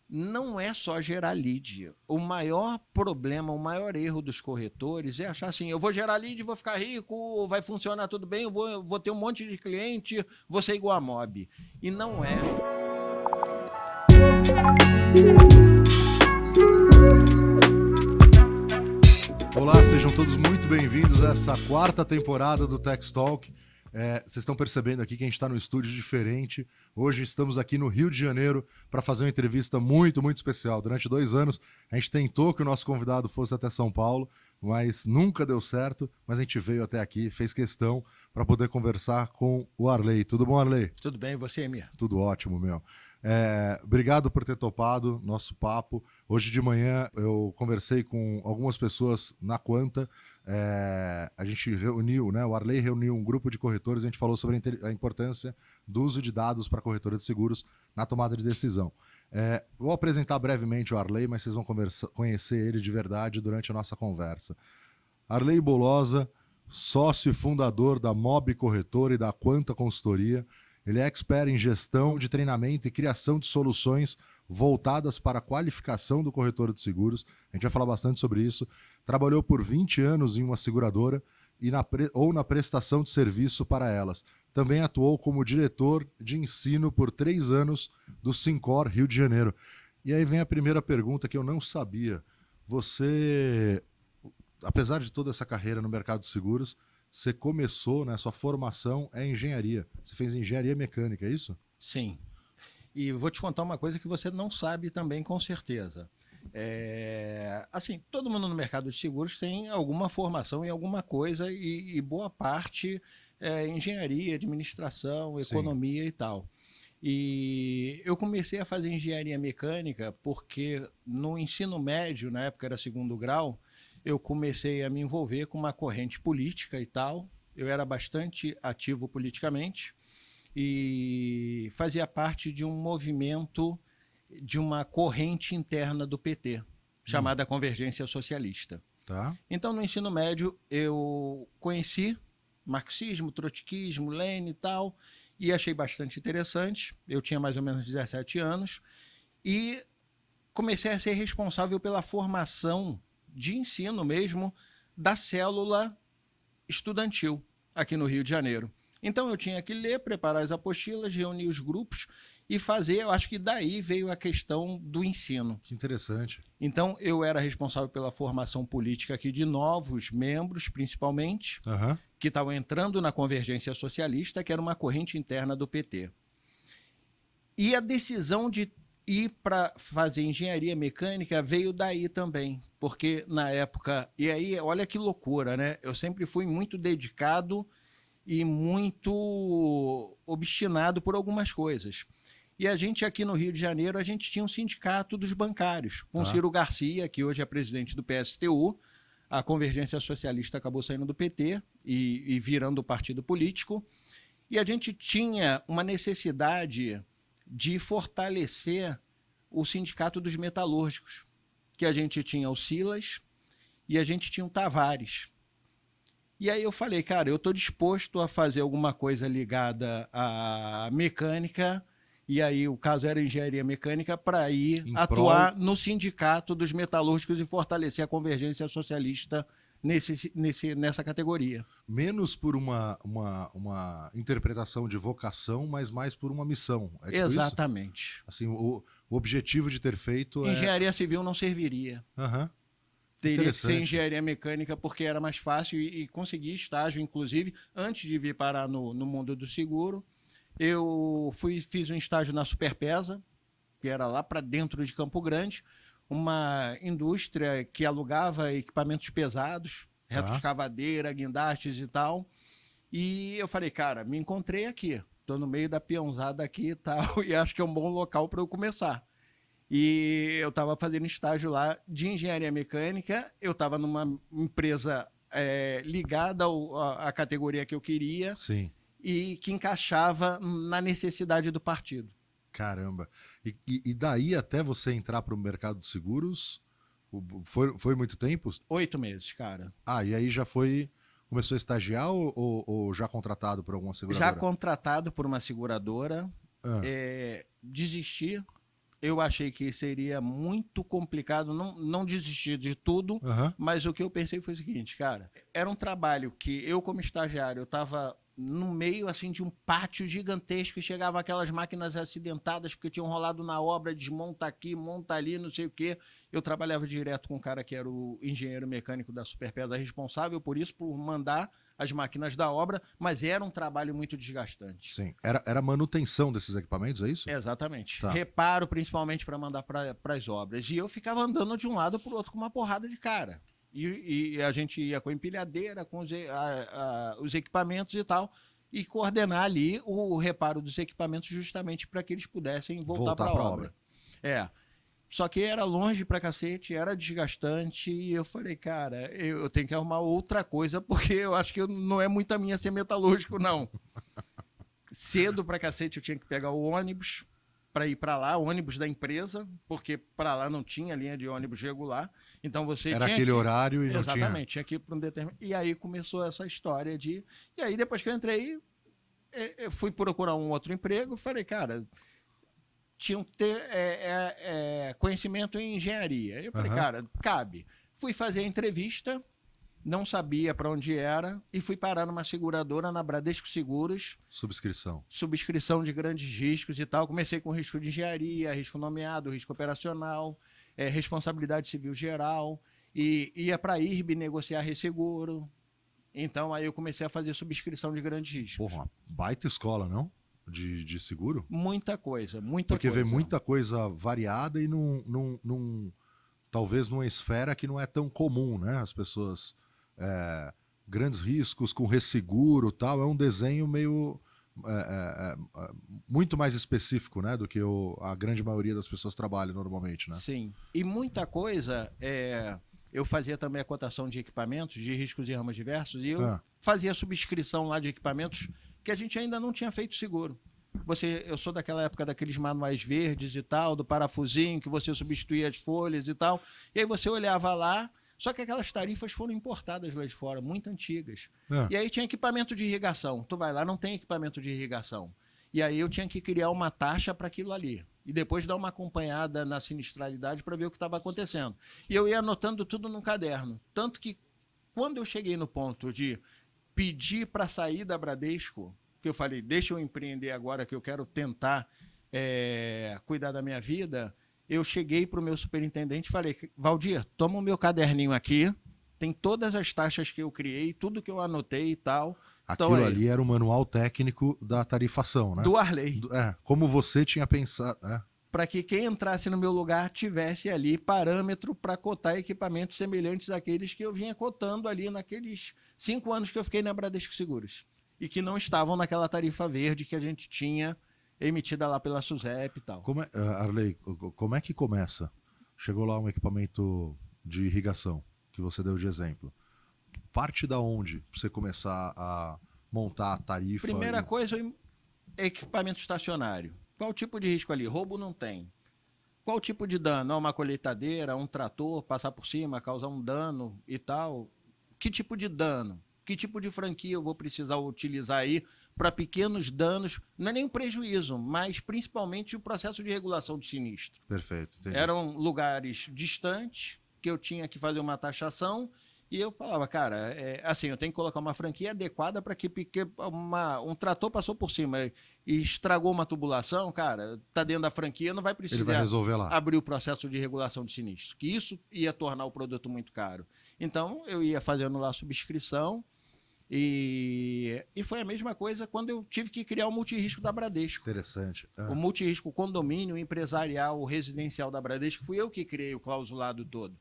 Não é só gerar lead. O maior problema, o maior erro dos corretores é achar assim, eu vou gerar lead, vou ficar rico, vai funcionar tudo bem, eu vou ter um monte de cliente, vou ser igual a Mob. E não é. Olá, sejam todos muito bem-vindos a essa quarta temporada do Tech Talk. Vocês estão percebendo aqui que a gente está num estúdio diferente. Hoje estamos aqui no Rio de Janeiro para fazer uma entrevista muito, muito especial. Durante 2 anos, a gente tentou que o nosso convidado fosse até São Paulo, mas nunca deu certo. Mas a gente veio até aqui, fez questão para poder conversar com o Arley. Tudo bom, Arley? Tudo bem, e você, Emir? Tudo ótimo, meu. Obrigado por ter topado nosso papo. Hoje de manhã eu conversei com algumas pessoas na Quanta. A gente reuniu, né? O Arley reuniu um grupo de corretores. A gente falou sobre a importância do uso de dados para corretora de seguros na tomada de decisão. Vou apresentar brevemente o Arley, mas vocês vão conhecer ele de verdade durante a nossa conversa. Arley Bolosa, sócio e fundador da Mob Corretora e da Quanta Consultoria. Ele é expert em gestão de treinamento e criação de soluções voltadas para a qualificação do corretor de seguros. A gente vai falar bastante sobre isso. Trabalhou por 20 anos em uma seguradora ou na prestação de serviço para elas. Também atuou como diretor de ensino por 3 anos do Sincor Rio de Janeiro. E aí vem a primeira pergunta que eu não sabia. Você, apesar de toda essa carreira no mercado de seguros, você começou, né? Sua formação é engenharia. Você fez engenharia mecânica, é isso? Sim. E vou te contar uma coisa que você não sabe também, com certeza. Assim, todo mundo no mercado de seguros tem alguma formação em alguma coisa e boa parte é engenharia, administração, Sim. economia e tal. E eu comecei a fazer engenharia mecânica porque no ensino médio, na época era 2º grau, eu comecei a me envolver com uma corrente política e tal. Eu era bastante ativo politicamente e fazia parte de um movimento, de uma corrente interna do PT, chamada Convergência Socialista. Tá. Então, no ensino médio, eu conheci marxismo, trotskismo, Lenin e tal, e achei bastante interessante. Eu tinha mais ou menos 17 anos e comecei a ser responsável pela formação de ensino mesmo da célula estudantil aqui no Rio de Janeiro. Então eu tinha que ler, preparar as apostilas, reunir os grupos e fazer, eu acho que daí veio a questão do ensino. Que interessante. Então eu era responsável pela formação política aqui de novos membros, principalmente, que estavam entrando na Convergência Socialista, que era uma corrente interna do PT. E a decisão de ir para fazer engenharia mecânica veio daí também, porque na época, e aí olha que loucura, né? Eu sempre fui muito dedicado e muito obstinado por algumas coisas. E a gente aqui no Rio de Janeiro, a gente tinha um sindicato dos bancários, com Ciro Garcia, que hoje é presidente do PSTU. A Convergência Socialista acabou saindo do PT e virando partido político. E a gente tinha uma necessidade de fortalecer o sindicato dos metalúrgicos, que a gente tinha o Silas e a gente tinha o Tavares. E aí eu falei, cara, eu estou disposto a fazer alguma coisa ligada à mecânica, e aí o caso era engenharia mecânica, para ir atuar no sindicato dos metalúrgicos e fortalecer a Convergência Socialista nessa categoria. Menos por uma interpretação de vocação, mas mais por uma missão. É tipo Exatamente. Isso? Assim, o objetivo de ter feito engenharia civil não serviria. Teria que ser engenharia mecânica porque era mais fácil e consegui estágio, inclusive, antes de vir parar no mundo do seguro. Eu fiz um estágio na Superpesa, que era lá para dentro de Campo Grande, uma indústria que alugava equipamentos pesados, retroescavadeira, guindastes e tal. E eu falei, cara, me encontrei aqui, estou no meio da peãozada aqui e tal, e acho que é um bom local para eu começar. E eu estava fazendo estágio lá de engenharia mecânica, eu estava numa empresa ligada à categoria que eu queria. Sim. E que encaixava na necessidade do partido. Caramba. E daí até você entrar para o mercado de seguros, foi muito tempo? 8 meses, cara. E aí já começou a estagiar ou já contratado por alguma seguradora? Já contratado por uma seguradora, desisti eu achei que seria muito complicado, não desistir de tudo, mas o que eu pensei foi o seguinte, cara, era um trabalho que eu, como estagiário, eu estava no meio assim de um pátio gigantesco e chegava aquelas máquinas acidentadas porque tinham rolado na obra, desmonta aqui, monta ali, não sei o quê. Eu trabalhava direto com um cara que era o engenheiro mecânico da Superpesa, responsável por isso, por mandar as máquinas da obra, mas era um trabalho muito desgastante. Sim. Era manutenção desses equipamentos, é isso? Exatamente. Tá. Reparo, principalmente, para mandar para as obras. E eu ficava andando de um lado para o outro com uma porrada de cara. E a gente ia com a empilhadeira, com os equipamentos e tal, e coordenar ali o reparo dos equipamentos justamente para que eles pudessem voltar para a obra. Só que era longe pra cacete, era desgastante, e eu falei, cara, eu tenho que arrumar outra coisa, porque eu acho que não é muito a minha ser metalúrgico, não. Cedo pra cacete eu tinha que pegar o ônibus para ir para lá, o ônibus da empresa, porque para lá não tinha linha de ônibus regular. Então você era aquele horário e não tinha. Exatamente, tinha que ir para um determinado. E aí começou essa história de. E aí depois que eu entrei, eu fui procurar um outro emprego, falei, cara, tinham que ter conhecimento em engenharia. Eu falei, cara, cabe. Fui fazer a entrevista, não sabia para onde era, e fui parar numa seguradora, na Bradesco Seguros. Subscrição de grandes riscos e tal. Comecei com risco de engenharia, risco nomeado, risco operacional, responsabilidade civil geral, e ia para a IRB negociar resseguro. Então, aí eu comecei a fazer subscrição de grandes riscos. Porra, baita escola, não? De seguro? Muita coisa, Porque vê muita coisa variada e talvez numa esfera que não é tão comum, né? As pessoas... grandes riscos com resseguro, tal, é um desenho meio muito mais específico, né, do que a grande maioria das pessoas trabalha normalmente, né? Sim, e muita coisa eu fazia também a cotação de equipamentos de riscos e ramos diversos, e eu fazia subscrição lá de equipamentos que a gente ainda não tinha feito seguro. Eu sou daquela época daqueles manuais verdes e tal, do parafusinho que você substituía as folhas e tal, e aí você olhava lá. Só que aquelas tarifas foram importadas lá de fora, muito antigas. E aí tinha equipamento de irrigação. Tu vai lá, não tem equipamento de irrigação. E aí eu tinha que criar uma taxa para aquilo ali. E depois dar uma acompanhada na sinistralidade para ver o que estava acontecendo. E eu ia anotando tudo num caderno. Tanto que, quando eu cheguei no ponto de pedir para sair da Bradesco, que eu falei, deixa eu empreender agora que eu quero tentar cuidar da minha vida... Eu cheguei para o meu superintendente e falei, Valdir, toma o meu caderninho aqui, tem todas as taxas que eu criei, tudo que eu anotei e tal. Aquilo então, ali era o manual técnico da tarifação, né? Do Arley. Como você tinha pensado. Para que quem entrasse no meu lugar tivesse ali parâmetro para cotar equipamentos semelhantes àqueles que eu vinha cotando ali naqueles 5 anos que eu fiquei na Bradesco Seguros. E que não estavam naquela tarifa verde que a gente tinha emitida lá pela SUSEP e tal. Arley, como é que começa? Chegou lá um equipamento de irrigação, que você deu de exemplo. Parte da onde pra você começar a montar a tarifa? Primeira coisa, equipamento estacionário. Qual tipo de risco ali? Roubo não tem. Qual tipo de dano? Uma colheitadeira, um trator, passar por cima, causar um dano e tal. Que tipo de dano? Que tipo de franquia eu vou precisar utilizar aí para pequenos danos? Não é nem um prejuízo, mas principalmente o processo de regulação de sinistro. Perfeito, entendi. Eram lugares distantes que eu tinha que fazer uma taxação e eu falava, cara, assim, eu tenho que colocar uma franquia adequada para que um trator passou por cima e estragou uma tubulação, cara, tá dentro da franquia, não vai precisar. Ele vai resolver lá. Abrir o processo de regulação de sinistro, que isso ia tornar o produto muito caro. Então, eu ia fazendo lá a subscrição. E foi a mesma coisa quando eu tive que criar o multirrisco da Bradesco. Interessante. O multirrisco condomínio, empresarial, residencial da Bradesco, fui eu que criei o clausulado todo.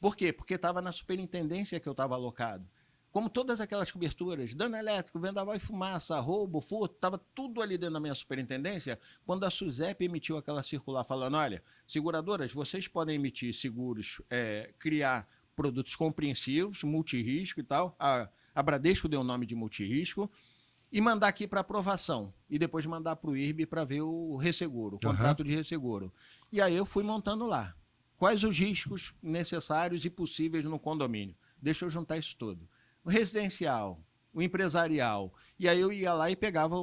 Por quê? Porque estava na superintendência que eu estava alocado. Como todas aquelas coberturas, dano elétrico, vendaval e fumaça, roubo, furto, estava tudo ali dentro da minha superintendência, quando a SUSEP emitiu aquela circular falando, olha, seguradoras, vocês podem emitir seguros, criar produtos compreensivos, multirrisco e tal, a Bradesco deu o nome de multirrisco, e mandar aqui para aprovação. E depois mandar para o IRB para ver o resseguro, o contrato de resseguro. E aí eu fui montando lá. Quais os riscos necessários e possíveis no condomínio? Deixa eu juntar isso tudo. O residencial, o empresarial. E aí eu ia lá e pegava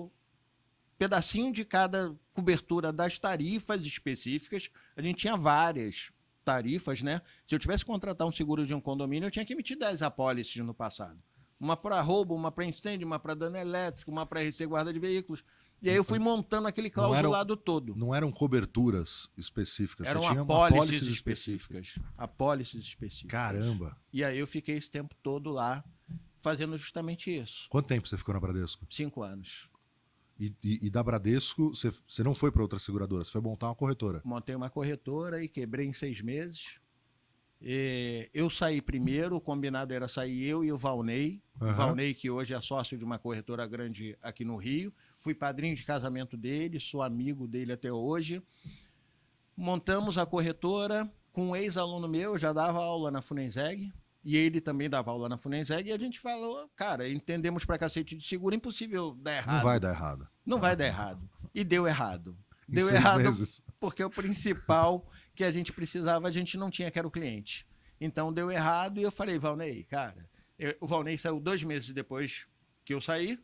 pedacinho de cada cobertura das tarifas específicas. A gente tinha várias tarifas, né? Se eu tivesse que contratar um seguro de um condomínio, eu tinha que emitir 10 apólices no passado. Uma para roubo, uma para incêndio, uma para dano elétrico, uma para RC guarda de veículos. E aí eu fui montando aquele clausulado todo. Não eram coberturas específicas, eram você tinha apólices específicas. Apólices específicas. Caramba! E aí eu fiquei esse tempo todo lá, fazendo justamente isso. Quanto tempo você ficou na Bradesco? 5 anos. E da Bradesco, você não foi para outra seguradora, você foi montar uma corretora? Montei uma corretora e quebrei em 6 meses. Eu saí primeiro, o combinado era sair eu e o Valnei. O Valnei, que hoje é sócio de uma corretora grande aqui no Rio. Fui padrinho de casamento dele, sou amigo dele até hoje. Montamos a corretora com um ex-aluno meu, já dava aula na Funenseg, e ele também dava aula na Funenseg, e a gente falou, cara, entendemos pra cacete de seguro, impossível dar errado. Não vai dar errado. Não vai dar errado. E deu errado. Deu 6 errado meses. porque o principal que a gente precisava, a gente não tinha, que era o cliente. Então deu errado e eu falei, Valnei, cara... O Valnei saiu 2 meses depois que eu saí,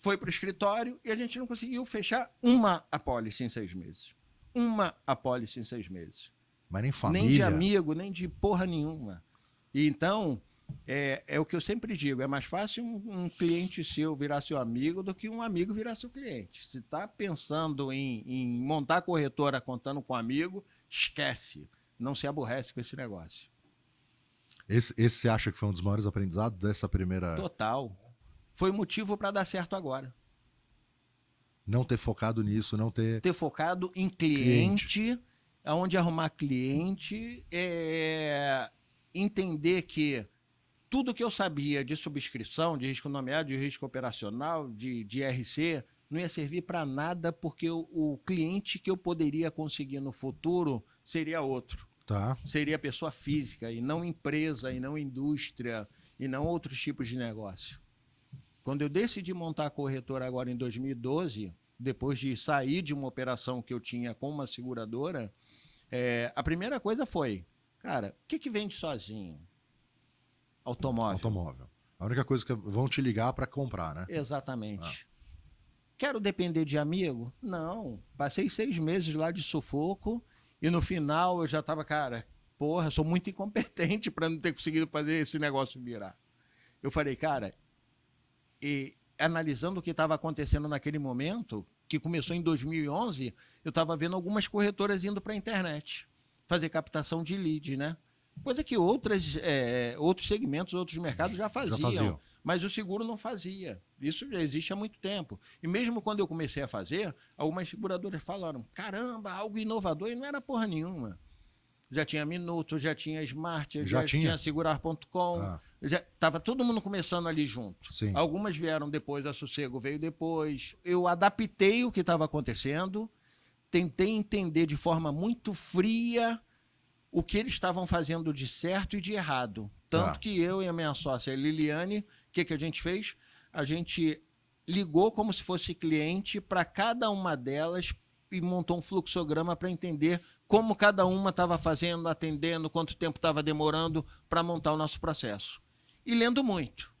foi para o escritório e a gente não conseguiu fechar uma apólice em 6 meses. Uma apólice em 6 meses. Mas nem família? Nem de amigo, nem de porra nenhuma. E então, é o que eu sempre digo, é mais fácil um cliente seu virar seu amigo do que um amigo virar seu cliente. Se está pensando em montar corretora contando com amigo, esquece. Não se aborrece com esse negócio. Esse você acha que foi um dos maiores aprendizados dessa primeira... Total. Foi motivo para dar certo agora. Não ter focado nisso, não ter... Ter focado em cliente. Aonde arrumar cliente, entender que tudo que eu sabia de subscrição, de risco nomeado, de risco operacional, de RC, não ia servir para nada, porque o cliente que eu poderia conseguir no futuro seria outro. Tá. Seria pessoa física, e não empresa, e não indústria, e não outros tipos de negócio. Quando eu decidi montar a corretora agora em 2012, depois de sair de uma operação que eu tinha com uma seguradora, a primeira coisa foi, cara, o que vende sozinho? Automóvel. Automóvel. A única coisa que vão te ligar para comprar, né? Exatamente. Quero depender de amigo? Não. Passei 6 meses lá de sufoco e no final eu já estava, cara, porra, sou muito incompetente para não ter conseguido fazer esse negócio virar. Eu falei, cara, e analisando o que estava acontecendo naquele momento, que começou em 2011, eu estava vendo algumas corretoras indo para a internet fazer captação de lead, né? Coisa que outros segmentos, outros mercados já faziam. Mas o seguro não fazia. Isso já existe há muito tempo. E mesmo quando eu comecei a fazer, algumas seguradoras falaram, caramba, algo inovador, e não era porra nenhuma. Já tinha Minuto, já tinha Smart, já tinha Segurar.com, já estava todo mundo começando ali junto. Sim. Algumas vieram depois, a Sossego veio depois. Eu adaptei o que estava acontecendo, tentei entender de forma muito fria o que eles estavam fazendo de certo e de errado. Tanto que eu e a minha sócia Liliane, o que a gente fez? A gente ligou como se fosse cliente para cada uma delas e montou um fluxograma para entender como cada uma estava fazendo, atendendo, quanto tempo estava demorando para montar o nosso processo. E lendo muito.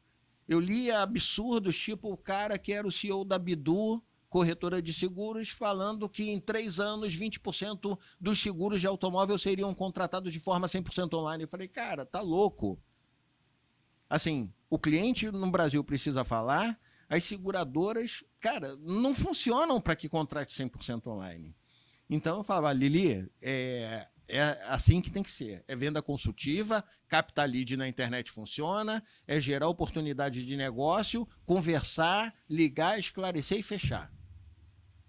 Eu lia absurdos, tipo o cara que era o CEO da Bidu, corretora de seguros, falando que em 3 anos 20% dos seguros de automóvel seriam contratados de forma 100% online. Eu falei, cara, tá louco. Assim, o cliente no Brasil precisa falar, as seguradoras, cara, não funcionam para que contrate 100% online. Então eu falava, Lili, é assim que tem que ser. É venda consultiva, captar lead na internet funciona, é gerar oportunidade de negócio, conversar, ligar, esclarecer e fechar.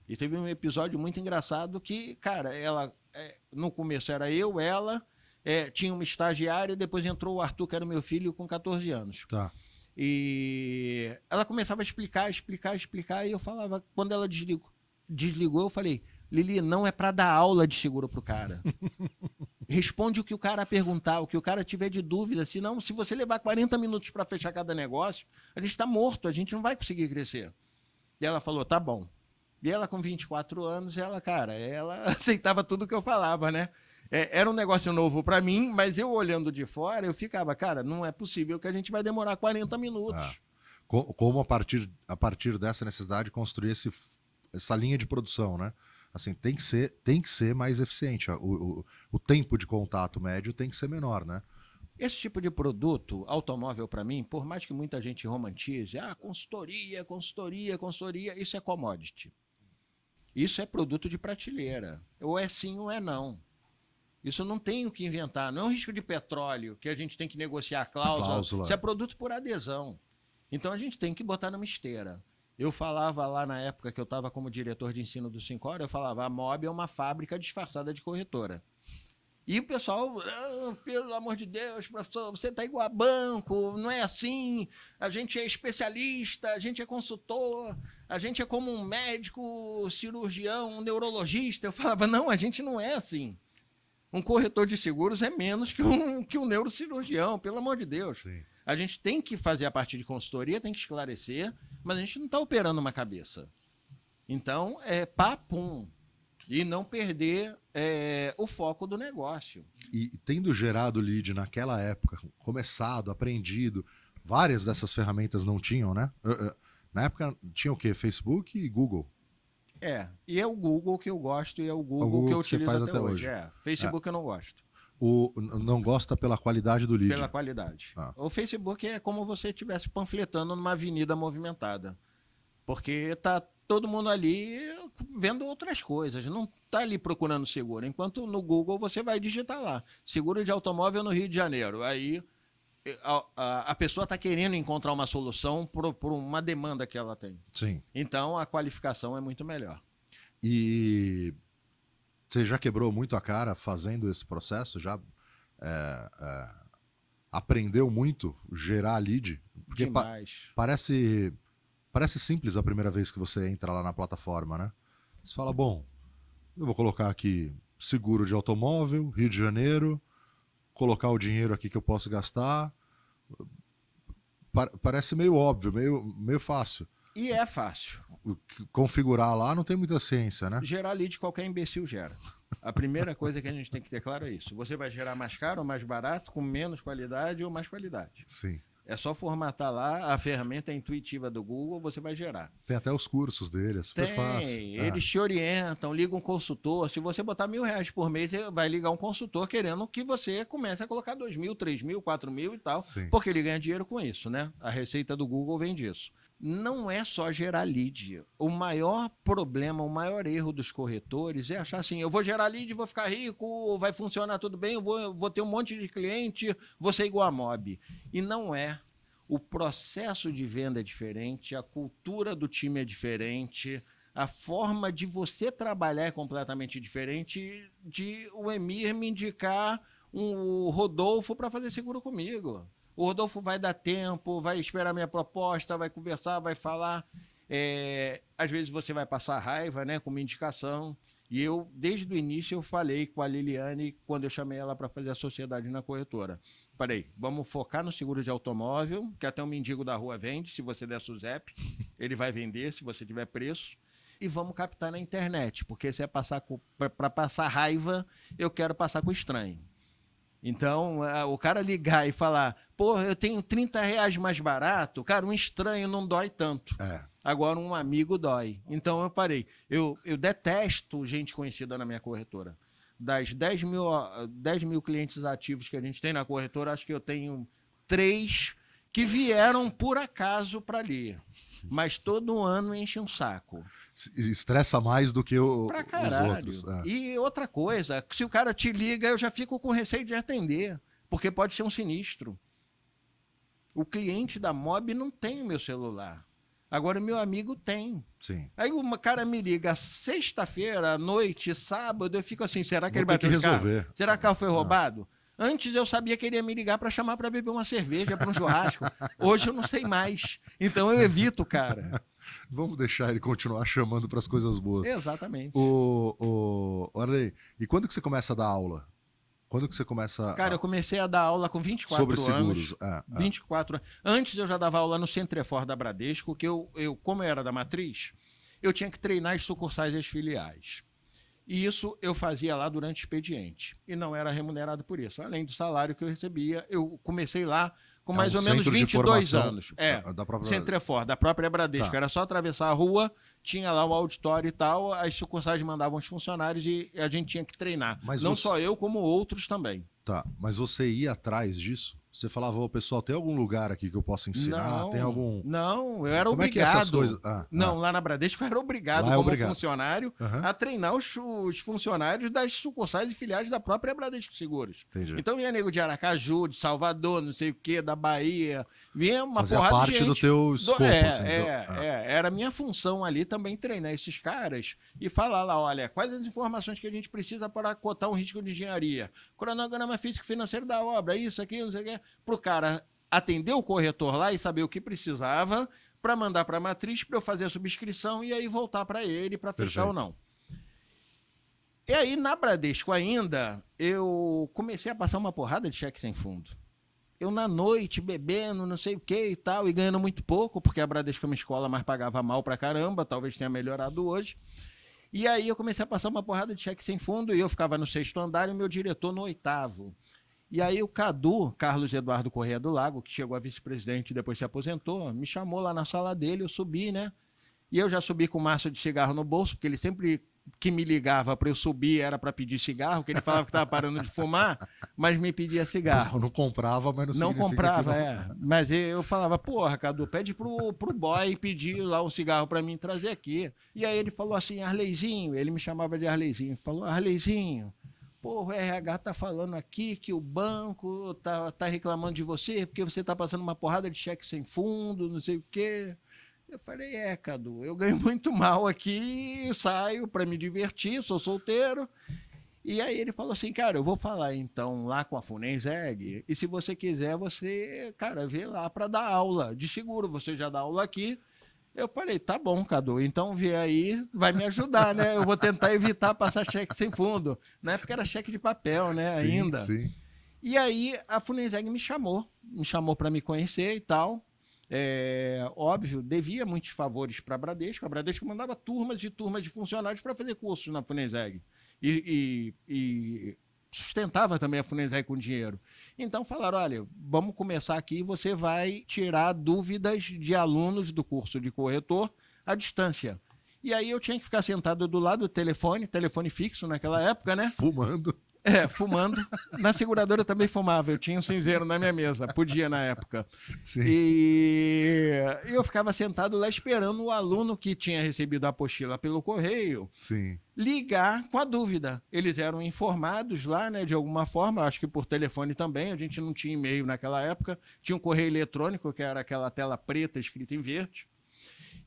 E teve um episódio muito engraçado que, cara, ela, no começo era eu, ela, tinha uma estagiária, depois entrou o Arthur, que era meu filho, com 14 anos. Tá. E ela começava a explicar, e eu falava, quando ela desligou, eu falei, Lili, não é para dar aula de seguro pro cara. Responde o que o cara perguntar, o que o cara tiver de dúvida. Senão, se você levar 40 minutos para fechar cada negócio, a gente está morto, a gente não vai conseguir crescer. E ela falou, tá bom. E ela, com 24 anos, ela aceitava tudo que eu falava, né? Era um negócio novo para mim, mas eu olhando de fora, eu ficava, cara, não é possível que a gente vai demorar 40 minutos. Como a partir dessa necessidade construir essa linha de produção, né? Assim, tem que ser mais eficiente. O tempo de contato médio tem que ser menor, né? Esse tipo de produto, automóvel, para mim, por mais que muita gente romantize, consultoria, consultoria, consultoria, isso é commodity. Isso é produto de prateleira. Ou é sim ou é não. Isso não tem o que inventar. Não é um risco de petróleo que a gente tem que negociar a cláusula. Isso é produto por adesão. Então a gente tem que botar numa esteira. Eu falava lá na época que eu estava como diretor de ensino do Syncor, eu falava, a Mob é uma fábrica disfarçada de corretora. E o pessoal, pelo amor de Deus, professor, você está igual a banco, não é assim, a gente é especialista, a gente é consultor, a gente é como um médico, cirurgião, um neurologista. Eu falava, não, a gente não é assim. Um corretor de seguros é menos que um neurocirurgião, pelo amor de Deus. Sim. A gente tem que fazer a parte de consultoria, tem que esclarecer, mas a gente não está operando uma cabeça. Então, é papum. E não perder o foco do negócio. E tendo gerado lead naquela época, começado, aprendido, várias dessas ferramentas não tinham, né? Na época tinha o quê? Facebook e Google. E é o Google que eu gosto e é o Google que eu utilizo até hoje. Facebook eu não gosto. Não gosta pela qualidade do lead? Pela qualidade. O Facebook é como você estivesse panfletando numa avenida movimentada. Porque tá todo mundo ali vendo outras coisas, não está ali procurando seguro. Enquanto no Google você vai digitar lá, seguro de automóvel no Rio de Janeiro. Aí a pessoa está querendo encontrar uma solução por uma demanda que ela tem. Sim. Então a qualificação é muito melhor. E você já quebrou muito a cara fazendo esse processo? Já aprendeu muito gerar lead? Porque demais. Parece simples a primeira vez que você entra lá na plataforma, né? Você fala, bom, eu vou colocar aqui seguro de automóvel, Rio de Janeiro, colocar o dinheiro aqui que eu posso gastar. Parece meio óbvio, meio fácil. E é fácil. Configurar lá não tem muita ciência, né? Gerar lead qualquer imbecil gera. A primeira coisa que a gente tem que ter claro é isso. Você vai gerar mais caro ou mais barato, com menos qualidade ou mais qualidade. Sim. É só formatar lá, a ferramenta intuitiva do Google, você vai gerar. Tem até os cursos dele, é super fácil. Eles te orientam, ligam um consultor. Se você botar R$1.000 por mês, vai ligar um consultor querendo que você comece a colocar 2.000, 3.000, 4.000 e tal. Sim. Porque ele ganha dinheiro com isso, né? A receita do Google vem disso. Não é só gerar lead. O maior problema, o maior erro dos corretores é achar assim, eu vou gerar lead, vou ficar rico, vai funcionar tudo bem, eu vou ter um monte de cliente, vou ser igual a Mob. E não é. O processo de venda é diferente, a cultura do time é diferente, a forma de você trabalhar é completamente diferente de o Emir me indicar o Rodolfo para fazer seguro comigo. O Rodolfo vai dar tempo, vai esperar minha proposta, vai conversar, vai falar. Às vezes você vai passar raiva, né, com uma indicação. E eu, desde o início, eu falei com a Liliane, quando eu chamei ela para fazer a sociedade na corretora. Falei, vamos focar no seguro de automóvel, que até um mendigo da rua vende, se você der SUSEP, ele vai vender, se você tiver preço. E vamos captar na internet, porque se é para passar raiva, eu quero passar com estranho. Então, o cara ligar e falar, pô, eu tenho R$30 mais barato, cara, um estranho não dói tanto. Agora, um amigo dói. Então, eu parei. Eu detesto gente conhecida na minha corretora. Das 10 mil clientes ativos que a gente tem na corretora, acho que eu tenho 3 que vieram por acaso para ali. Mas todo ano enche um saco. Estressa mais do que os outros. E outra coisa, se o cara te liga, eu já fico com receio de atender, porque pode ser um sinistro. O cliente da Mob não tem o meu celular. Agora, o meu amigo tem. Sim. Aí o cara me liga sexta-feira, à noite, sábado, eu fico assim, será que ele bateu no carro? resolver. Será que o carro foi roubado? Antes eu sabia que ele ia me ligar para chamar para beber uma cerveja, para um churrasco. Hoje eu não sei mais. Então eu evito, cara. Vamos deixar ele continuar chamando para as coisas boas. Exatamente. Arley, e quando que você começa a dar aula? Quando que você começa Cara, eu comecei a dar aula com 24 sobre anos. Seguros. 24 anos. Antes eu já dava aula no Centrefor da Bradesco, que eu, como eu era da matriz, eu tinha que treinar as sucursais e as filiais. E isso eu fazia lá durante o expediente. E não era remunerado por isso. Além do salário que eu recebia, eu comecei lá com mais ou menos 22 anos. Centrefor, da própria Bradesco. Tá. Era só atravessar a rua, tinha lá o auditório e tal, as sucursais mandavam os funcionários e a gente tinha que treinar. Não só eu, como outros também. Tá, mas você ia atrás disso? Você falava, ô, pessoal, tem algum lugar aqui que eu possa ensinar? Não, tem algum... Não, eu era obrigado. Como é que é essas coisas? Lá na Bradesco eu era obrigado funcionário a treinar os funcionários das sucursais e filiais da própria Bradesco Seguros. Entendi. Então vinha nego de Aracaju, de Salvador, não sei o quê, da Bahia, vinha uma Fazia porrada parte de gente. do teu escopo. Era a minha função ali também treinar esses caras e falar lá, olha, quais as informações que a gente precisa para cotar um risco de engenharia, cronograma físico-financeiro da obra, isso aqui, não sei o quê, para o cara atender o corretor lá e saber o que precisava para mandar para a matriz, para eu fazer a subscrição e aí voltar para ele para fechar ou não. E aí, na Bradesco ainda, eu comecei a passar uma porrada de cheque sem fundo. Eu, na noite, bebendo, não sei o que e tal, e ganhando muito pouco, porque a Bradesco é uma escola, mas pagava mal pra caramba, talvez tenha melhorado hoje. E aí eu comecei a passar uma porrada de cheque sem fundo, e eu ficava no 6º andar e o meu diretor no 8º. E aí o Cadu, Carlos Eduardo Corrêa do Lago, que chegou a vice-presidente e depois se aposentou, me chamou lá na sala dele, eu subi, né? E eu já subi com maço de cigarro no bolso, porque ele sempre que me ligava para eu subir era para pedir cigarro, que ele falava que estava parando de fumar, mas me pedia cigarro. Não comprava, mas não comprava, Mas eu falava, porra, Cadu, pede pro boy pedir lá um cigarro para mim trazer aqui. E aí ele falou assim, Arleizinho, ele me chamava de Arleizinho, falou, Arleizinho, pô, o RH tá falando aqui que o banco tá reclamando de você porque você tá passando uma porrada de cheque sem fundo, não sei o quê. Eu falei, Cadu, eu ganho muito mal aqui, saio para me divertir, sou solteiro. E aí ele falou assim, cara, eu vou falar então lá com a Funenseg e se você quiser, você, cara, vê lá para dar aula de seguro, você já dá aula aqui. Eu falei, tá bom, Cadu, então vê aí, vai me ajudar, né? Eu vou tentar evitar passar cheque sem fundo. Na época era cheque de papel, né, ainda. Sim. E aí a Funenseg me chamou para me conhecer e tal. Óbvio, devia muitos favores para a Bradesco mandava turmas e turmas de funcionários para fazer cursos na Funenseg. E sustentava também a Funenseg com dinheiro. Então falaram, olha, vamos começar aqui, você vai tirar dúvidas de alunos do curso de corretor à distância. E aí eu tinha que ficar sentado do lado do telefone fixo naquela época, né? Fumando. Fumando. Na seguradora eu também fumava, eu tinha um cinzeiro na minha mesa, podia na época. Sim. E eu ficava sentado lá esperando o aluno que tinha recebido a apostila pelo correio ligar com a dúvida. Eles eram informados lá, né, de alguma forma, acho que por telefone também, a gente não tinha e-mail naquela época, tinha um correio eletrônico, que era aquela tela preta escrita em verde.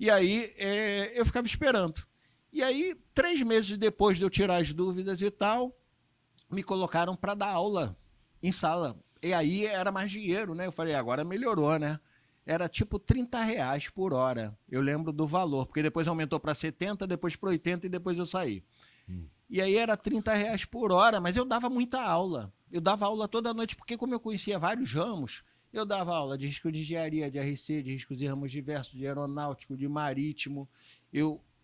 E aí eu ficava esperando. E aí, 3 meses depois de eu tirar as dúvidas e tal, me colocaram para dar aula em sala. E aí era mais dinheiro, né? Eu falei, agora melhorou, né? Era tipo R$30 por hora. Eu lembro do valor, porque depois aumentou para 70, depois para 80 e depois eu saí. E aí era R$30 por hora, mas eu dava muita aula. Eu dava aula toda noite, porque como eu conhecia vários ramos, eu dava aula de risco de engenharia, de RC, de riscos de ramos diversos, de aeronáutico, de marítimo.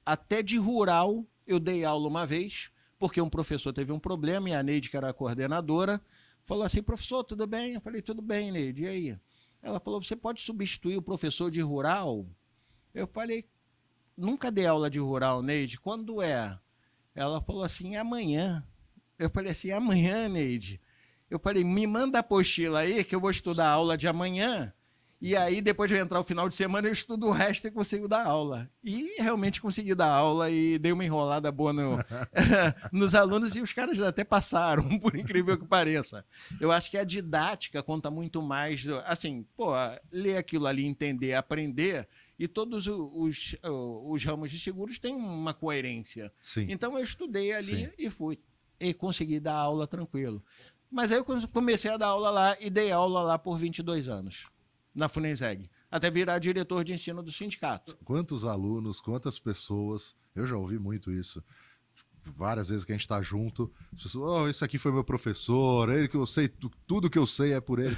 Até de rural eu dei aula uma vez, porque um professor teve um problema e a Neide, que era a coordenadora, falou assim, professor, tudo bem? Eu falei, tudo bem, Neide, e aí? Ela falou, você pode substituir o professor de rural? Eu falei, nunca dei aula de rural, Neide, quando é? Ela falou assim, amanhã. Eu falei assim, amanhã, Neide? Eu falei, me manda a apostila aí, que eu vou estudar a aula de amanhã, e aí, depois de eu entrar o final de semana, eu estudo o resto e consigo dar aula. E realmente consegui dar aula e dei uma enrolada boa nos alunos e os caras até passaram, por incrível que pareça. Eu acho que a didática conta muito mais. Assim, ler aquilo ali, entender, aprender, e todos os ramos de seguros têm uma coerência. Sim. Então, eu estudei ali e fui. E consegui dar aula tranquilo. Mas aí eu comecei a dar aula lá e dei aula lá por 22 anos. Na Funenseg, até virar diretor de ensino do sindicato. Quantos alunos, quantas pessoas, eu já ouvi muito isso, várias vezes que a gente está junto, as pessoas, esse aqui foi meu professor, ele que eu sei, tudo que eu sei é por ele.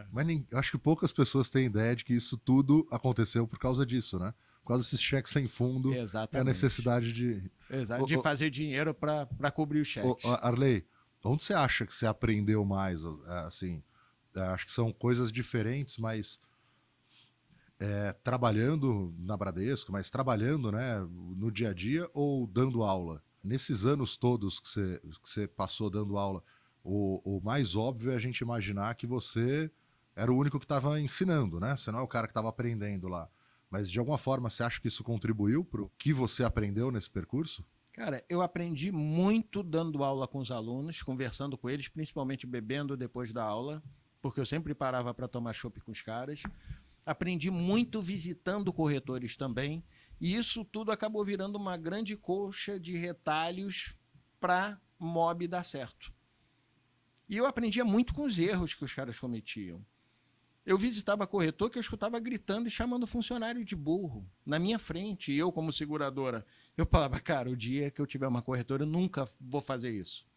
Mas acho que poucas pessoas têm ideia de que isso tudo aconteceu por causa disso, né? Por causa desses cheques sem fundo. Exatamente. A necessidade de fazer dinheiro para cobrir o cheque. Arley, onde você acha que você aprendeu mais, assim... acho que são coisas diferentes, mas trabalhando na Bradesco, mas trabalhando, né, no dia a dia ou dando aula? Nesses anos todos que você passou dando aula, o mais óbvio é a gente imaginar que você era o único que estava ensinando, né? Você não é o cara que estava aprendendo lá. Mas, de alguma forma, você acha que isso contribuiu para o que você aprendeu nesse percurso? Cara, eu aprendi muito dando aula com os alunos, conversando com eles, principalmente bebendo depois da aula, porque eu sempre parava para tomar chopp com os caras. Aprendi muito visitando corretores também, e isso tudo acabou virando uma grande coxa de retalhos para mob dar certo. E eu aprendia muito com os erros que os caras cometiam. Eu visitava corretor que eu escutava gritando e chamando funcionário de burro na minha frente. E eu, como seguradora, eu falava, cara, o dia que eu tiver uma corretora, eu nunca vou fazer isso.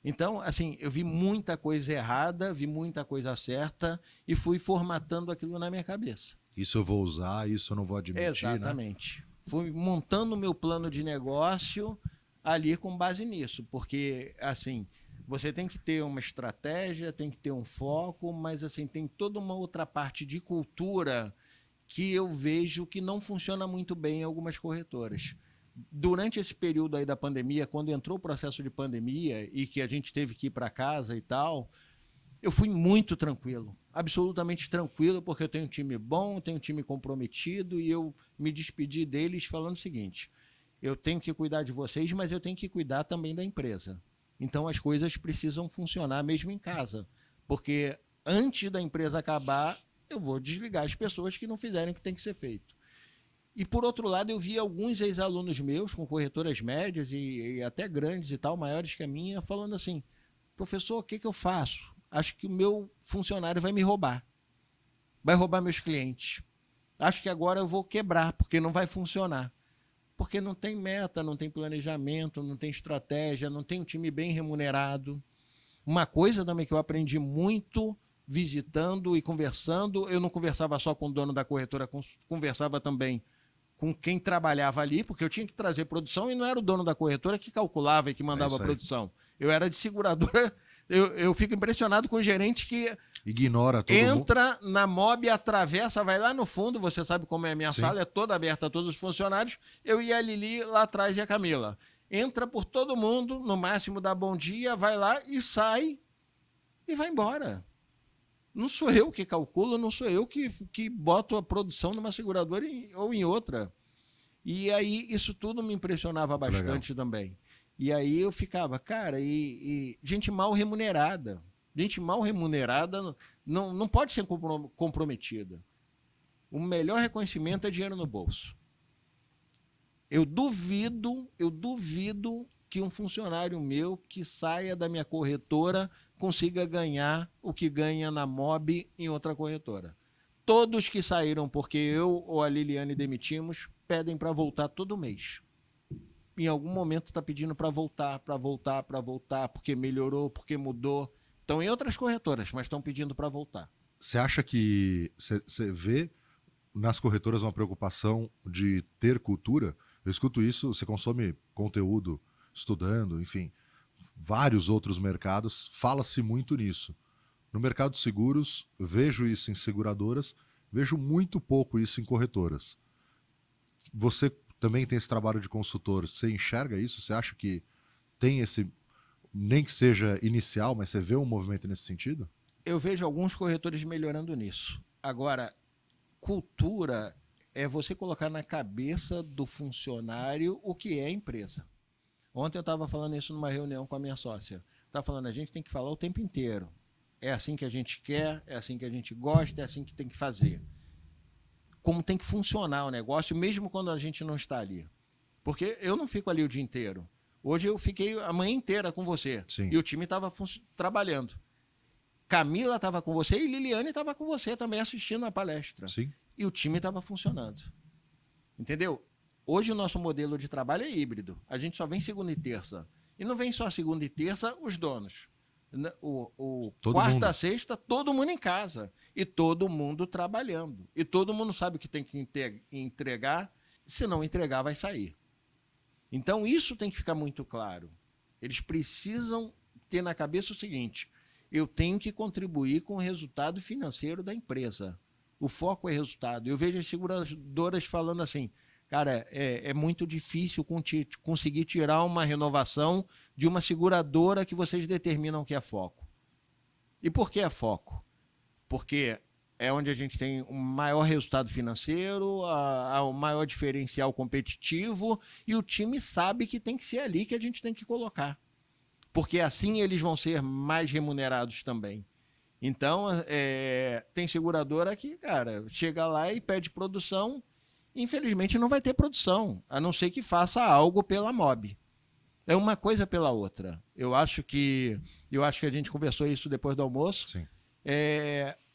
Então, assim, eu vi muita coisa errada, vi muita coisa certa e fui formatando aquilo na minha cabeça. Isso eu vou usar, isso eu não vou admitir, exatamente, né? Fui montando o meu plano de negócio ali com base nisso, porque, assim, você tem que ter uma estratégia, tem que ter um foco, mas assim tem toda uma outra parte de cultura que eu vejo que não funciona muito bem em algumas corretoras. Durante esse período aí da pandemia, quando entrou o processo de pandemia e que a gente teve que ir para casa e tal, eu fui muito tranquilo, absolutamente tranquilo, porque eu tenho um time bom, tenho um time comprometido e eu me despedi deles falando o seguinte, eu tenho que cuidar de vocês, mas eu tenho que cuidar também da empresa. Então as coisas precisam funcionar mesmo em casa, porque antes da empresa acabar, eu vou desligar as pessoas que não fizerem o que tem que ser feito. E por outro lado, eu vi alguns ex-alunos meus com corretoras médias e até grandes e tal, maiores que a minha, falando assim, professor, o que eu faço? Acho que o meu funcionário vai me roubar meus clientes. Acho que agora eu vou quebrar, porque não vai funcionar. Porque não tem meta, não tem planejamento, não tem estratégia, não tem um time bem remunerado. Uma coisa também que eu aprendi muito visitando e conversando, eu não conversava só com o dono da corretora, conversava também com quem trabalhava ali, porque eu tinha que trazer produção e não era o dono da corretora que calculava e que mandava a produção. Eu era de seguradora, eu fico impressionado com o gerente que ignora todo entra mundo. na mob, atravessa, vai lá no fundo, você sabe como é a minha Sim. sala, é toda aberta a todos os funcionários, eu e a Lili lá atrás e a Camila. Entra por todo mundo, no máximo dá bom dia, vai lá e sai e vai embora. Não sou eu que calculo, não sou eu que boto a produção numa seguradora ou em outra. E aí isso tudo me impressionava bastante também. E aí eu ficava, cara, e gente mal remunerada. Gente mal remunerada não pode ser comprometida. O melhor reconhecimento é dinheiro no bolso. Eu duvido que um funcionário meu que saia da minha corretora consiga ganhar o que ganha na mob em outra corretora. Todos que saíram porque eu ou a Liliane demitimos pedem para voltar todo mês. Em algum momento está pedindo para voltar, porque melhorou, porque mudou. Estão em outras corretoras, mas estão pedindo para voltar. Você acha que você vê nas corretoras uma preocupação de ter cultura? Eu escuto isso, você consome conteúdo, estudando, enfim, vários outros mercados, fala-se muito nisso. No mercado de seguros, vejo isso em seguradoras, vejo muito pouco isso em corretoras. Você também tem esse trabalho de consultor, você enxerga isso? Você acha que tem esse, nem que seja inicial, mas você vê um movimento nesse sentido? Eu vejo alguns corretores melhorando nisso. Agora, cultura é você colocar na cabeça do funcionário o que é a empresa. Ontem eu estava falando isso numa reunião com a minha sócia. Estava falando, a gente tem que falar o tempo inteiro. É assim que a gente quer, é assim que a gente gosta, é assim que tem que fazer. Como tem que funcionar o negócio, mesmo quando a gente não está ali. Porque eu não fico ali o dia inteiro. Hoje eu fiquei a manhã inteira com você. Sim. E o time estava trabalhando. Camila estava com você e Liliane estava com você também assistindo a palestra. Sim. E o time estava funcionando. Entendeu? Hoje o nosso modelo de trabalho é híbrido. A gente só vem segunda e terça. E não vem só segunda e terça os donos. Quarta, sexta, todo mundo em casa. E todo mundo trabalhando. E todo mundo sabe o que tem que entregar. Se não entregar, vai sair. Então isso tem que ficar muito claro. Eles precisam ter na cabeça o seguinte: eu tenho que contribuir com o resultado financeiro da empresa. O foco é resultado. Eu vejo as seguradoras falando assim, cara, é muito difícil conseguir tirar uma renovação de uma seguradora que vocês determinam que é foco. E por que é foco? Porque é onde a gente tem um maior resultado financeiro, o maior diferencial competitivo, e o time sabe que tem que ser ali que a gente tem que colocar. Porque assim eles vão ser mais remunerados também. Então, tem seguradora que, cara, chega lá e pede produção, infelizmente não vai ter produção, a não ser que faça algo pela MOB. É uma coisa pela outra. Eu acho que a gente conversou isso depois do almoço. Sim.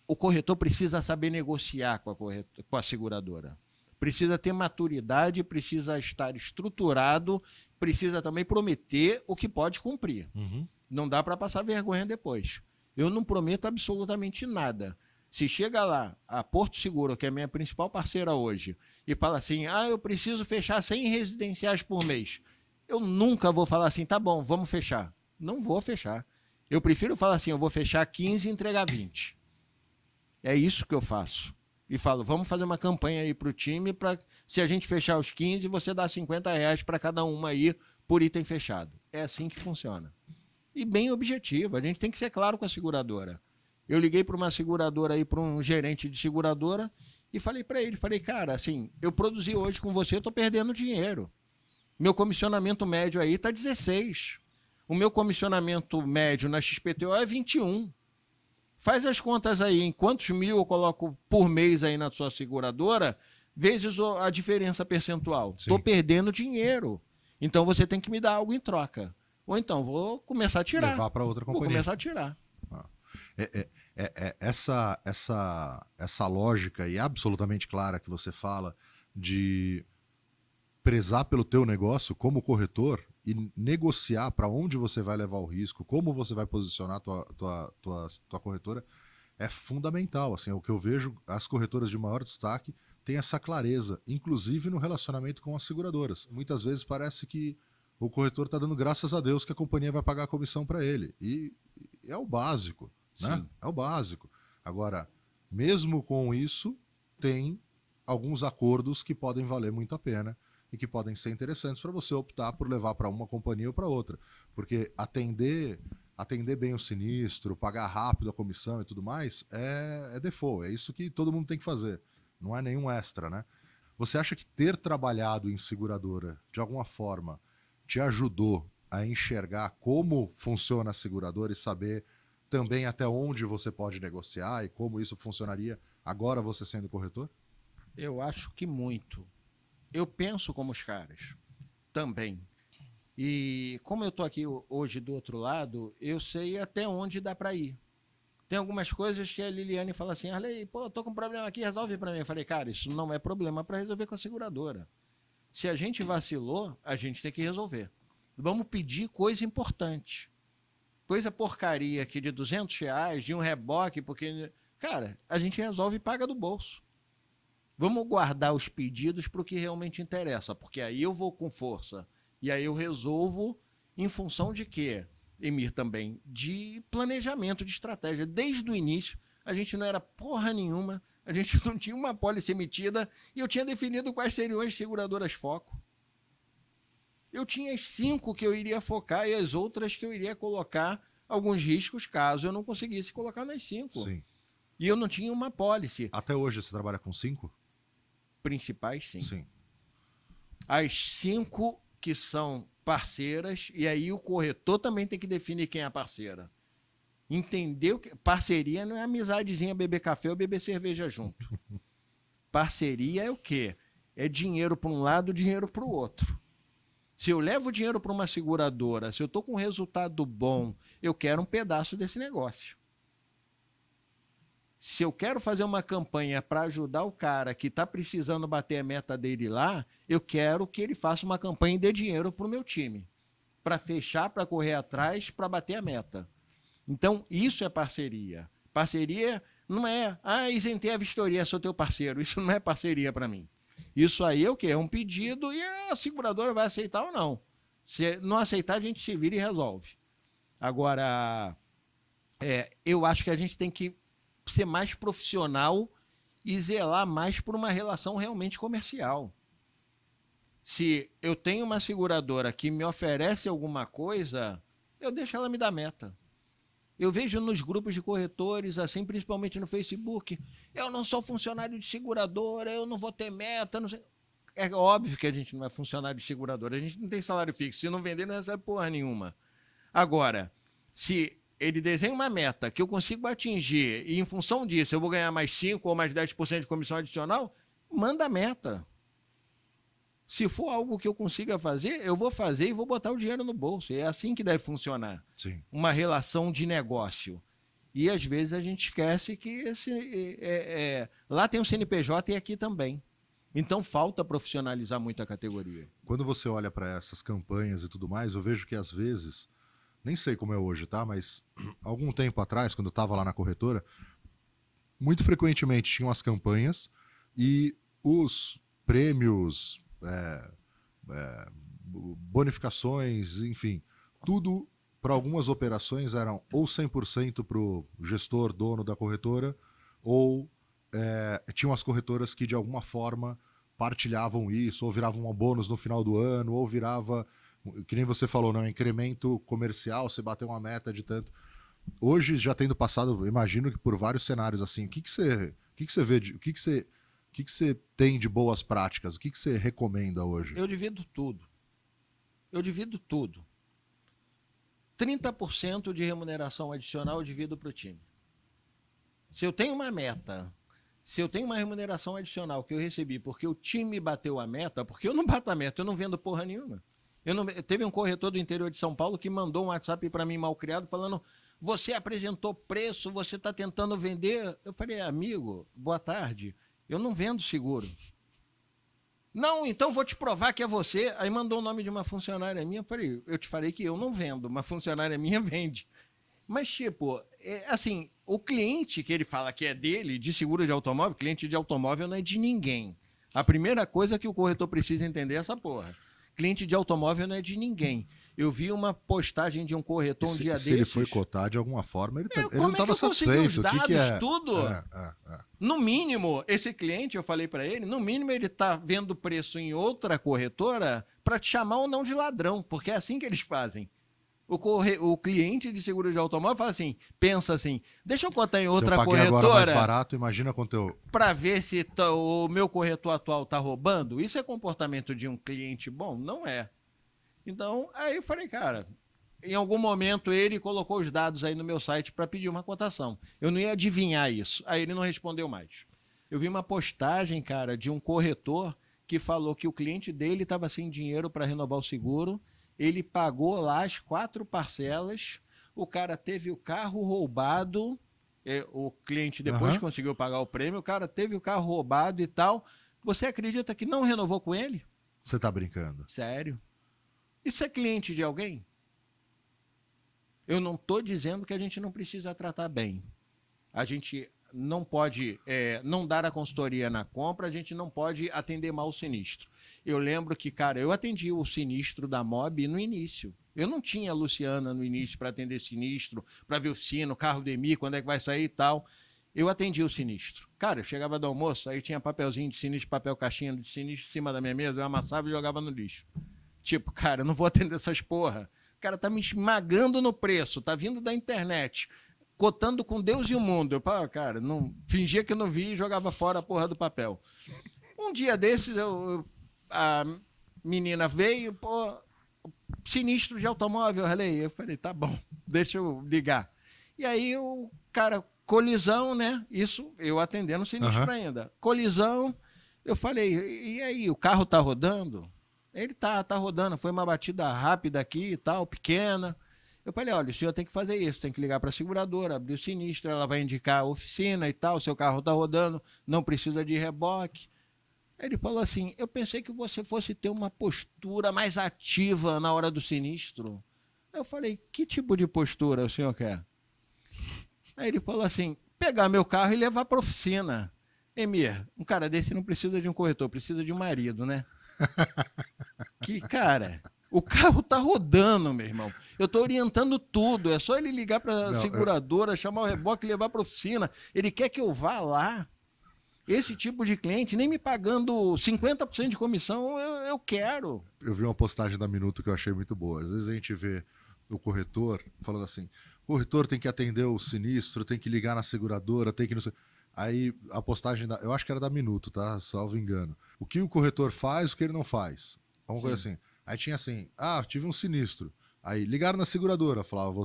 O corretor precisa saber negociar com a seguradora. Precisa ter maturidade, precisa estar estruturado, precisa também prometer o que pode cumprir. Uhum. Não dá para passar vergonha depois. Eu não prometo absolutamente nada. Se chega lá, a Porto Seguro, que é a minha principal parceira hoje, e fala assim, eu preciso fechar 100 residenciais por mês, eu nunca vou falar assim, tá bom, vamos fechar. Não vou fechar. Eu prefiro falar assim, eu vou fechar 15 e entregar 20. É isso que eu faço. E falo, vamos fazer uma campanha aí para o time, para se a gente fechar os 15, você dá R$50 para cada uma aí por item fechado. É assim que funciona. E bem objetivo, a gente tem que ser claro com a seguradora. Eu liguei para uma seguradora aí, para um gerente de seguradora, e falei para ele, cara, assim, eu produzi hoje com você, eu estou perdendo dinheiro. Meu comissionamento médio aí está 16. O meu comissionamento médio na XPTO é 21. Faz as contas aí, em quantos mil eu coloco por mês aí na sua seguradora, vezes a diferença percentual. Estou perdendo dinheiro. Então você tem que me dar algo em troca. Ou então vou começar a tirar. Levar para outra companhia. Vou começar a tirar. Essa lógica e absolutamente clara que você fala de prezar pelo teu negócio como corretor e negociar para onde você vai levar o risco, como você vai posicionar tua corretora, é fundamental. Assim, o que eu vejo, as corretoras de maior destaque têm essa clareza, inclusive no relacionamento com as seguradoras. Muitas vezes parece que o corretor está dando graças a Deus que a companhia vai pagar a comissão para ele. E é o básico, né? Sim. É o básico. Agora, mesmo com isso, tem alguns acordos que podem valer muito a pena e que podem ser interessantes para você optar por levar para uma companhia ou para outra. Porque atender bem o sinistro, pagar rápido a comissão e tudo mais, é default. É isso que todo mundo tem que fazer. Não é nenhum extra, né? Você acha que ter trabalhado em seguradora, de alguma forma, te ajudou a enxergar como funciona a seguradora e saber também até onde você pode negociar e como isso funcionaria agora você sendo corretor? Eu acho que muito. Eu penso como os caras também. E como eu estou aqui hoje do outro lado, eu sei até onde dá para ir. Tem algumas coisas que a Liliane fala assim, Arley, tô com um problema aqui, resolve para mim. Eu falei, cara, isso não é problema para resolver com a seguradora. Se a gente vacilou, a gente tem que resolver. Vamos pedir coisa importante. Coisa porcaria aqui de R$200, de um reboque, porque, cara, a gente resolve e paga do bolso. Vamos guardar os pedidos para o que realmente interessa, porque aí eu vou com força. E aí eu resolvo em função de quê? Emir, também de planejamento, de estratégia. Desde o início, a gente não era porra nenhuma, a gente não tinha uma pólice emitida e eu tinha definido quais seriam as seguradoras foco. Eu tinha as 5 que eu iria focar e as outras que eu iria colocar alguns riscos caso eu não conseguisse colocar nas 5. Sim. E eu não tinha uma pólice. Até hoje você trabalha com 5? Principais, sim. Sim. As 5 que são parceiras, e aí o corretor também tem que definir quem é a parceira. Entendeu que parceria não é amizadezinha, beber café ou beber cerveja junto. Parceria é o quê? É dinheiro para um lado, dinheiro para o outro. Se eu levo dinheiro para uma seguradora, se eu estou com um resultado bom, eu quero um pedaço desse negócio. Se eu quero fazer uma campanha para ajudar o cara que está precisando bater a meta dele lá, eu quero que ele faça uma campanha e dê dinheiro para o meu time. Para fechar, para correr atrás, para bater a meta. Então, isso é parceria. Parceria não é, isentei a vistoria, sou teu parceiro. Isso não é parceria para mim. Isso aí é o quê? É um pedido e a seguradora vai aceitar ou não. Se não aceitar, a gente se vira e resolve. Agora, eu acho que a gente tem que ser mais profissional e zelar mais por uma relação realmente comercial. Se eu tenho uma seguradora que me oferece alguma coisa, eu deixo ela me dar meta. Eu vejo nos grupos de corretores, assim, principalmente no Facebook, eu não sou funcionário de seguradora, eu não vou ter meta, não sei. É óbvio que a gente não é funcionário de seguradora, a gente não tem salário fixo, se não vender não recebe porra nenhuma. Agora, se ele desenha uma meta que eu consigo atingir e em função disso eu vou ganhar mais 5% ou mais 10% de comissão adicional, manda a meta. Se for algo que eu consiga fazer, eu vou fazer e vou botar o dinheiro no bolso. É assim que deve funcionar. Sim. Uma relação de negócio. E às vezes a gente esquece que lá tem o CNPJ e aqui também. Então falta profissionalizar muito a categoria. Quando você olha para essas campanhas e tudo mais, eu vejo que às vezes, nem sei como é hoje, tá? Mas algum tempo atrás, quando eu estava lá na corretora, muito frequentemente tinham as campanhas e os prêmios, bonificações, enfim, tudo para algumas operações eram ou 100% para o gestor, dono da corretora, ou tinham as corretoras que de alguma forma partilhavam isso, ou viravam um bônus no final do ano, ou virava, que nem você falou, um incremento comercial, você bateu uma meta de tanto. Hoje, já tendo passado, imagino que por vários cenários assim, o que você vê, o que você tem de boas práticas? O que você recomenda hoje? Eu divido tudo. 30% de remuneração adicional eu divido para o time. Se eu tenho uma meta, se eu tenho uma remuneração adicional que eu recebi porque o time bateu a meta, porque eu não bato a meta, eu não vendo porra nenhuma. Teve um corretor do interior de São Paulo que mandou um WhatsApp para mim mal criado falando: você apresentou preço, você está tentando vender. Eu falei: amigo, boa tarde, eu não vendo seguro. Não, então vou te provar que é você. Aí mandou o nome de uma funcionária minha. Eu falei: eu te falei que eu não vendo, uma funcionária minha vende. Mas, tipo, assim, o cliente que ele fala que é dele, de seguro de automóvel, cliente de automóvel não é de ninguém. A primeira coisa que o corretor precisa entender é essa porra. Cliente de automóvel não é de ninguém. Eu vi uma postagem de um corretor um dia desses. Se ele foi cotar de alguma forma, ele não estava satisfeito. Os dados, que é? Tudo. No mínimo, esse cliente, eu falei para ele, no mínimo ele está vendo preço em outra corretora para te chamar ou não de ladrão, porque é assim que eles fazem. O cliente de seguro de automóvel fala assim, pensa assim, deixa eu cotar em outra corretora. Se eu paguei agora mais barato, imagina quanto eu... Para ver se o meu corretor atual está roubando. Isso é comportamento de um cliente bom? Não é. Então, aí eu falei, cara, em algum momento ele colocou os dados aí no meu site para pedir uma cotação. Eu não ia adivinhar isso. Aí ele não respondeu mais. Eu vi uma postagem, cara, de um corretor que falou que o cliente dele estava sem dinheiro para renovar o seguro. Ele pagou lá as 4 parcelas, o cara teve o carro roubado, o cliente depois conseguiu pagar o prêmio, o cara teve o carro roubado e tal. Você acredita que não renovou com ele? Você está brincando? Sério. Isso é cliente de alguém? Eu não estou dizendo que a gente não precisa tratar bem. A gente não pode não dar a consultoria na compra, a gente não pode atender mal o sinistro. Eu lembro que, cara, eu atendi o sinistro da MOB no início. Eu não tinha a Luciana no início para atender sinistro, para ver oficina, o carro do EMI, quando é que vai sair e tal. Eu atendi o sinistro. Cara, eu chegava do almoço, aí tinha papelzinho de sinistro, papel caixinha de sinistro em cima da minha mesa, eu amassava e jogava no lixo. Tipo, cara, eu não vou atender essas porra. O cara tá me esmagando no preço, tá vindo da internet, cotando com Deus e o mundo. Eu, cara, não fingia que eu não vi e jogava fora a porra do papel. Um dia desses, a menina veio, sinistro de automóvel, eu falei, tá bom, deixa eu ligar. E aí o cara, colisão, né? Isso, eu atendendo sinistro ainda. Colisão, eu falei, e aí, o carro tá rodando? Ele tá rodando, foi uma batida rápida aqui e tal, pequena. Eu falei, olha, o senhor tem que fazer isso, tem que ligar para a seguradora, abrir o sinistro, ela vai indicar a oficina e tal, seu carro tá rodando, não precisa de reboque. Ele falou assim, eu pensei que você fosse ter uma postura mais ativa na hora do sinistro. Eu falei, que tipo de postura o senhor quer? Aí ele falou assim, pegar meu carro e levar para a oficina. Emir, um cara desse não precisa de um corretor, precisa de um marido, né? Que, cara, O carro tá rodando, meu irmão. Eu tô orientando tudo. É só ele ligar para a seguradora, chamar o reboque e levar para a oficina. Ele quer que eu vá lá. Esse tipo de cliente, nem me pagando 50% de comissão, eu quero. Eu vi uma postagem da Minuto que eu achei muito boa. Às vezes a gente vê o corretor falando assim, o corretor tem que atender o sinistro, tem que ligar na seguradora, tem que... Não sei. Aí a postagem, eu acho que era da Minuto, tá? Salvo engano. O que o corretor faz, o que ele não faz. Vamos ver assim. Aí tinha assim, tive um sinistro. Aí ligaram na seguradora, falava,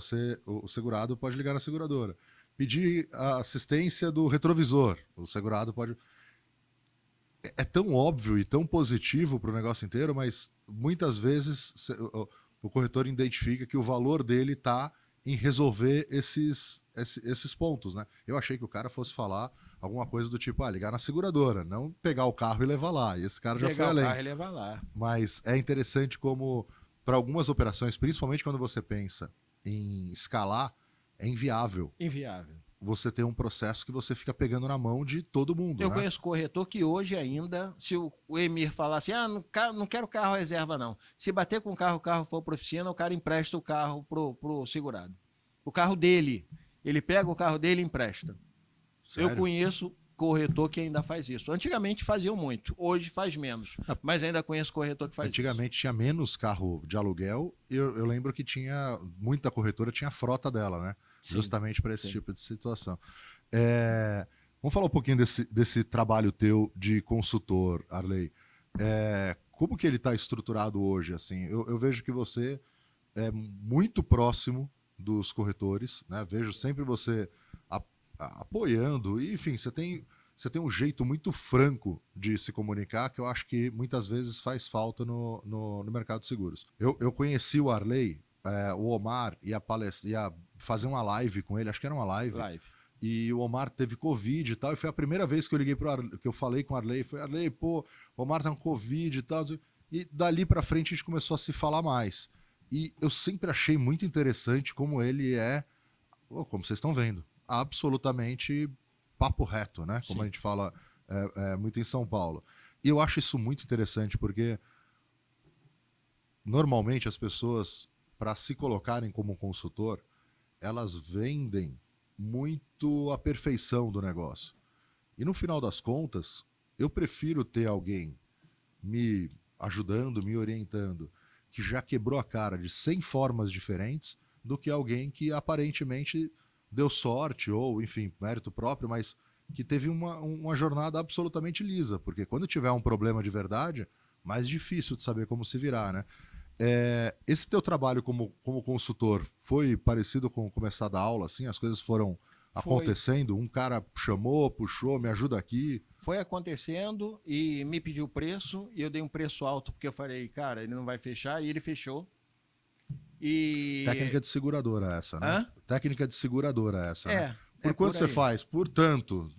o segurado pode ligar na seguradora. Pedir a assistência do retrovisor, o segurado pode... É tão óbvio e tão positivo para o negócio inteiro, mas muitas vezes o corretor identifica que o valor dele está em resolver esses pontos, né? Eu achei que o cara fosse falar alguma coisa do tipo, ligar na seguradora, não pegar o carro e levar lá. E esse cara já foi além. Pegar o carro e levar lá. Mas é interessante como, para algumas operações, principalmente quando você pensa em escalar, é inviável. Inviável. Você tem um processo que você fica pegando na mão de todo mundo. Eu conheço corretor que hoje ainda, se o Emir falar assim, não quero carro reserva não. Se bater com o carro for para a oficina, o cara empresta o carro pro segurado. O carro dele, ele pega o carro dele e empresta. Sério? Eu conheço corretor que ainda faz isso. Antigamente faziam muito, hoje faz menos. Mas ainda conheço corretor que faz Antigamente tinha menos carro de aluguel e eu lembro que muita corretora tinha a frota dela, né? Sim, justamente para esse tipo de situação. Vamos falar um pouquinho desse trabalho teu de consultor, Arley. Como que ele está estruturado hoje? Assim, eu vejo que você é muito próximo dos corretores, né? Vejo sempre você apoiando, e, enfim, você tem um jeito muito franco de se comunicar que eu acho que muitas vezes faz falta no mercado de seguros. Eu conheci o Arley, o Omar ia fazer uma live com ele, acho que era uma live. E o Omar teve Covid e tal, e foi a primeira vez que eu liguei pro Arley, que eu falei com o Arley, foi, Arley, o Omar tá com Covid e tal, e dali pra frente a gente começou a se falar mais. E eu sempre achei muito interessante como ele como vocês estão vendo, absolutamente papo reto, né? Como a gente fala muito em São Paulo. E eu acho isso muito interessante, porque normalmente as pessoas, para se colocarem como consultor, elas vendem muito a perfeição do negócio. E no final das contas, eu prefiro ter alguém me ajudando, me orientando, que já quebrou a cara de 100 formas diferentes, do que alguém que aparentemente deu sorte ou, enfim, mérito próprio, mas que teve uma jornada absolutamente lisa, porque quando tiver um problema de verdade, mais difícil de saber como se virar, né? Esse teu trabalho como consultor foi parecido com começar a dar aula, assim? As coisas foram acontecendo? Um cara chamou, puxou, me ajuda aqui? Foi acontecendo e me pediu preço, e eu dei um preço alto, porque eu falei, cara, ele não vai fechar, e ele fechou. Técnica de seguradora essa, né? Hã? Técnica de seguradora essa, né? Por quanto você faz? Por tanto.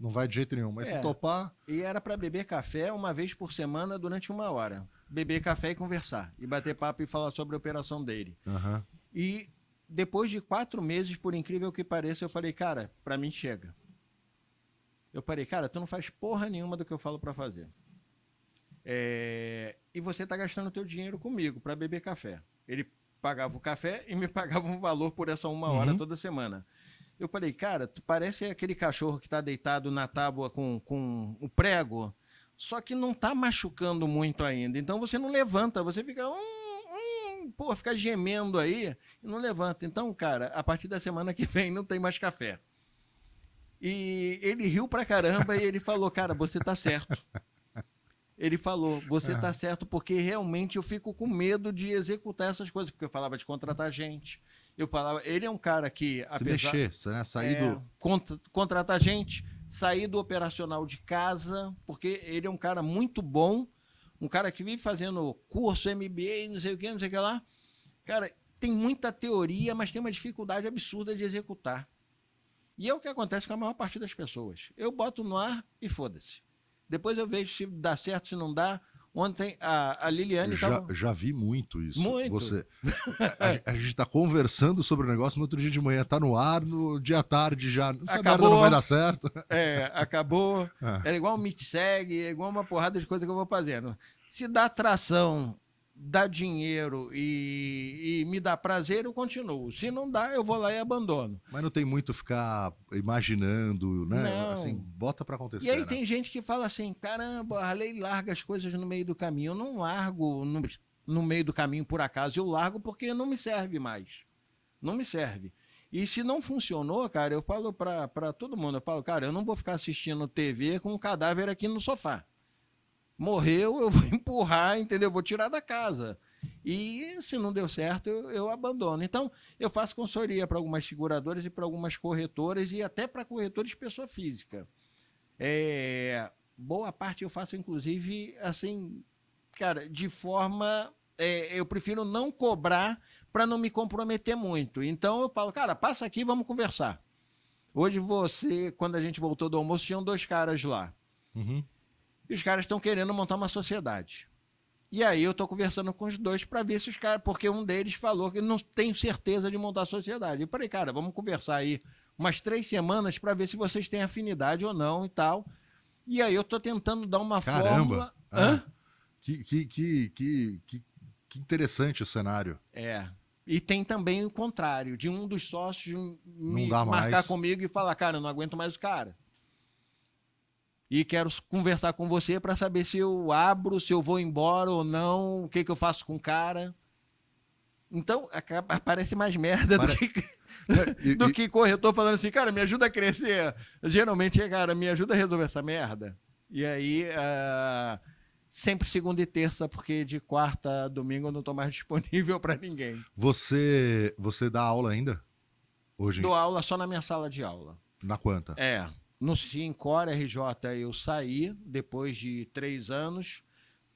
Não vai de jeito nenhum, mas se topar... E era para beber café uma vez por semana durante 1 hora. Beber café e conversar. E bater papo e falar sobre a operação dele. Uhum. E depois de 4 meses, por incrível que pareça, eu falei, cara, para mim chega. Eu falei, cara, tu não faz porra nenhuma do que eu falo para fazer. E você tá gastando teu dinheiro comigo para beber café. Ele pagava o café e me pagava um valor por essa 1 hora toda semana. Eu falei, cara, tu parece aquele cachorro que tá deitado na tábua com o prego, só que não tá machucando muito ainda. Então você não levanta, você fica fica gemendo aí e não levanta. Então, cara, a partir da semana que vem não tem mais café. E ele riu pra caramba e ele falou, cara, você tá certo. Ele falou, você tá certo, porque realmente eu fico com medo de executar essas coisas, porque eu falava de contratar gente. Eu falava, ele é um cara que... Se mexer, né? Sair do... Contratar gente, sair do operacional de casa, porque ele é um cara muito bom, um cara que vive fazendo curso, MBA, não sei o que lá. Cara, tem muita teoria, mas tem uma dificuldade absurda de executar. E é o que acontece com a maior parte das pessoas. Eu boto no ar e foda-se. Depois eu vejo se dá certo, se não dá. Ontem a Liliane... Já vi muito isso. Muito. A gente está conversando sobre o negócio, no outro dia de manhã está no ar, no dia à tarde já... Essa acabou, merda não vai dar certo. Acabou. Era igual um meet-segue, é igual uma porrada de coisa que eu vou fazendo. Se dá tração dá dinheiro e me dá prazer, eu continuo. Se não dá, eu vou lá e abandono. Mas não tem muito ficar imaginando, né? Não. Assim, bota para acontecer. E aí né? tem gente que fala assim, caramba, a Harley larga as coisas no meio do caminho. Eu não largo no meio do caminho por acaso, eu largo porque não me serve mais. Não me serve. E se não funcionou, cara, eu falo para todo mundo, eu falo, cara, eu não vou ficar assistindo TV com um cadáver aqui no sofá. Morreu, eu vou empurrar, entendeu? Vou tirar da casa. E se não deu certo, eu abandono. Então, eu faço consultoria para algumas seguradoras e para algumas corretoras e até para corretores de pessoa física. Boa parte eu faço, inclusive, assim, cara, de forma... eu prefiro não cobrar para não me comprometer muito. Então, eu falo, cara, passa aqui, vamos conversar. Hoje quando a gente voltou do almoço, tinham 2 caras lá. Uhum. E os caras estão querendo montar uma sociedade. E aí eu estou conversando com os 2 para ver se os caras... Porque um deles falou que não tem certeza de montar a sociedade. Eu falei, cara, vamos conversar aí umas 3 semanas para ver se vocês têm afinidade ou não e tal. E aí eu estou tentando dar uma fórmula... Que interessante o cenário. E tem também o contrário, de um dos sócios me marcar mais comigo e falar, cara, eu não aguento mais o cara. E quero conversar com você para saber se eu abro, se eu vou embora ou não, o que eu faço com o cara. Então, parece mais merda do que corretor falando assim, cara, me ajuda a crescer. Geralmente cara, me ajuda a resolver essa merda. E aí, sempre segunda e terça, porque de quarta a domingo eu não estou mais disponível para ninguém. Você dá aula ainda? Hoje? Dou aula só na minha sala de aula. Na Quanta? No Cincor RJ eu saí depois de 3 anos,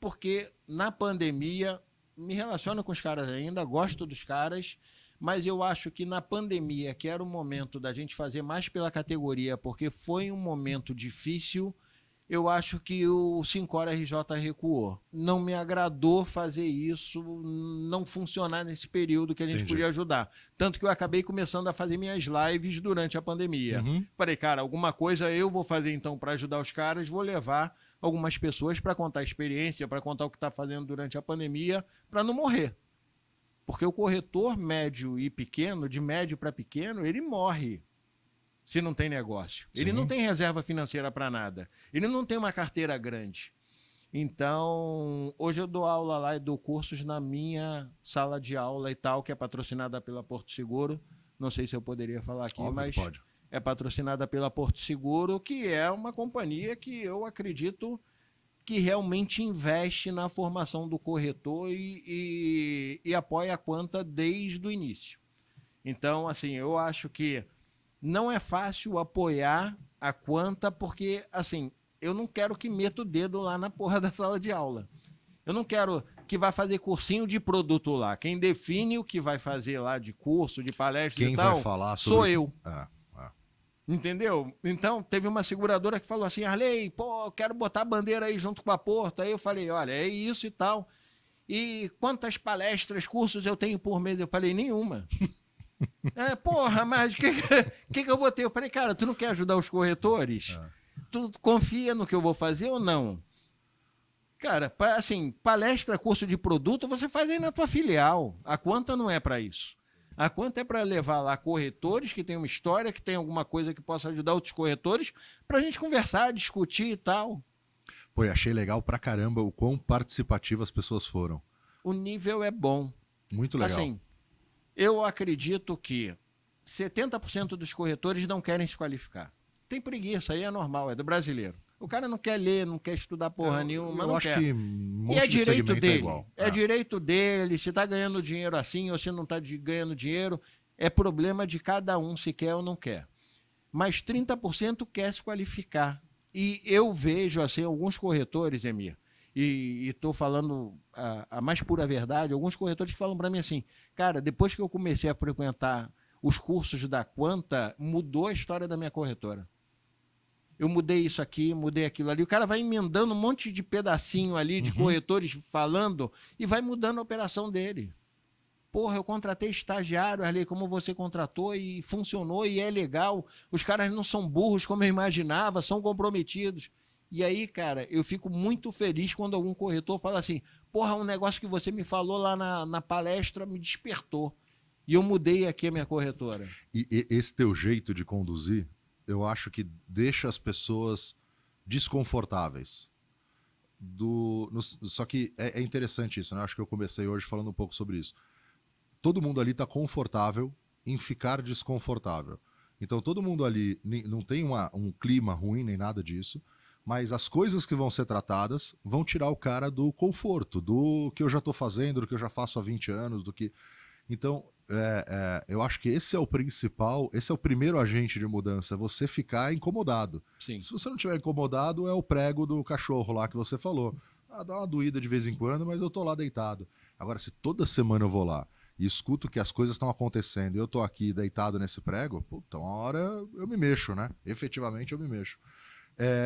porque na pandemia me relaciono com os caras ainda, gosto dos caras, mas eu acho que na pandemia, que era o momento da gente fazer mais pela categoria, porque foi um momento difícil, eu acho que o Cincor RJ recuou. Não me agradou fazer isso, não funcionar nesse período que a gente podia ajudar. Tanto que eu acabei começando a fazer minhas lives durante a pandemia. Falei, cara, alguma coisa eu vou fazer então para ajudar os caras, vou levar algumas pessoas para contar a experiência, para contar o que está fazendo durante a pandemia, para não morrer. Porque o corretor médio e pequeno, de médio para pequeno, ele morre se não tem negócio. Sim. Ele não tem reserva financeira para nada. Ele não tem uma carteira grande. Então, hoje eu dou aula lá e dou cursos na minha sala de aula e tal, que é patrocinada pela Porto Seguro. Não sei se eu poderia falar aqui, óbvio, mas pode. É patrocinada pela Porto Seguro, que é uma companhia que eu acredito que realmente investe na formação do corretor e apoia a Quanta desde o início. Então, assim, eu acho que não é fácil apoiar a Quanta porque, assim, eu não quero que meta o dedo lá na porra da sala de aula. Eu não quero que vá fazer cursinho de produto lá. Quem define o que vai fazer lá de curso, de palestra e tal, quem vai falar sobre... sou eu. Entendeu? Então, teve uma seguradora que falou assim, Harley, pô, eu quero botar a bandeira aí junto com a Porto. Aí eu falei, olha, é isso e tal. E quantas palestras, cursos eu tenho por mês? Eu falei, nenhuma. Porra, mas o que eu vou ter? Eu falei, cara, tu não quer ajudar os corretores? Tu confia no que eu vou fazer ou não? Cara, assim, palestra, curso de produto, você faz aí na tua filial. A Quanta não é para isso. A Quanta é para levar lá corretores que tem uma história, que tem alguma coisa que possa ajudar outros corretores, para a gente conversar, discutir e tal. Pô, eu achei legal pra caramba o quão participativas as pessoas foram. O nível é bom. Muito legal. Assim, eu acredito que 70% dos corretores não querem se qualificar. Tem preguiça, aí é normal, é do brasileiro. O cara não quer ler, não quer estudar porra nenhuma, não quer. Que e é direito dele. É direito dele, se está ganhando dinheiro assim ou se não está ganhando dinheiro, é problema de cada um se quer ou não quer. Mas 30% quer se qualificar. E eu vejo assim alguns corretores, Emir, e estou falando a mais pura verdade, alguns corretores que falam para mim assim, cara, depois que eu comecei a frequentar os cursos da Quanta, mudou a história da minha corretora. Eu mudei isso aqui, mudei aquilo ali. O cara vai emendando um monte de pedacinho ali de corretores falando e vai mudando a operação dele. Porra, eu contratei estagiário ali, como você contratou, e funcionou e é legal. Os caras não são burros como eu imaginava, são comprometidos. E aí, cara, eu fico muito feliz quando algum corretor fala assim, porra, um negócio que você me falou lá na palestra me despertou. E eu mudei aqui a minha corretora. E esse teu jeito de conduzir, eu acho que deixa as pessoas desconfortáveis. Só que é interessante isso, né? Acho que eu comecei hoje falando um pouco sobre isso. Todo mundo ali está confortável em ficar desconfortável. Então todo mundo ali não tem um clima ruim nem nada disso, mas as coisas que vão ser tratadas vão tirar o cara do conforto, do que eu já estou fazendo, do que eu já faço há 20 anos, do que... Então, eu acho que esse é o principal, esse é o primeiro agente de mudança, é você ficar incomodado. Sim. Se você não estiver incomodado, é o prego do cachorro lá que você falou. Dá uma doída de vez em quando, mas eu tô lá deitado. Agora, se toda semana eu vou lá e escuto que as coisas estão acontecendo e eu tô aqui deitado nesse prego, puta, uma hora eu me mexo, né? Efetivamente eu me mexo.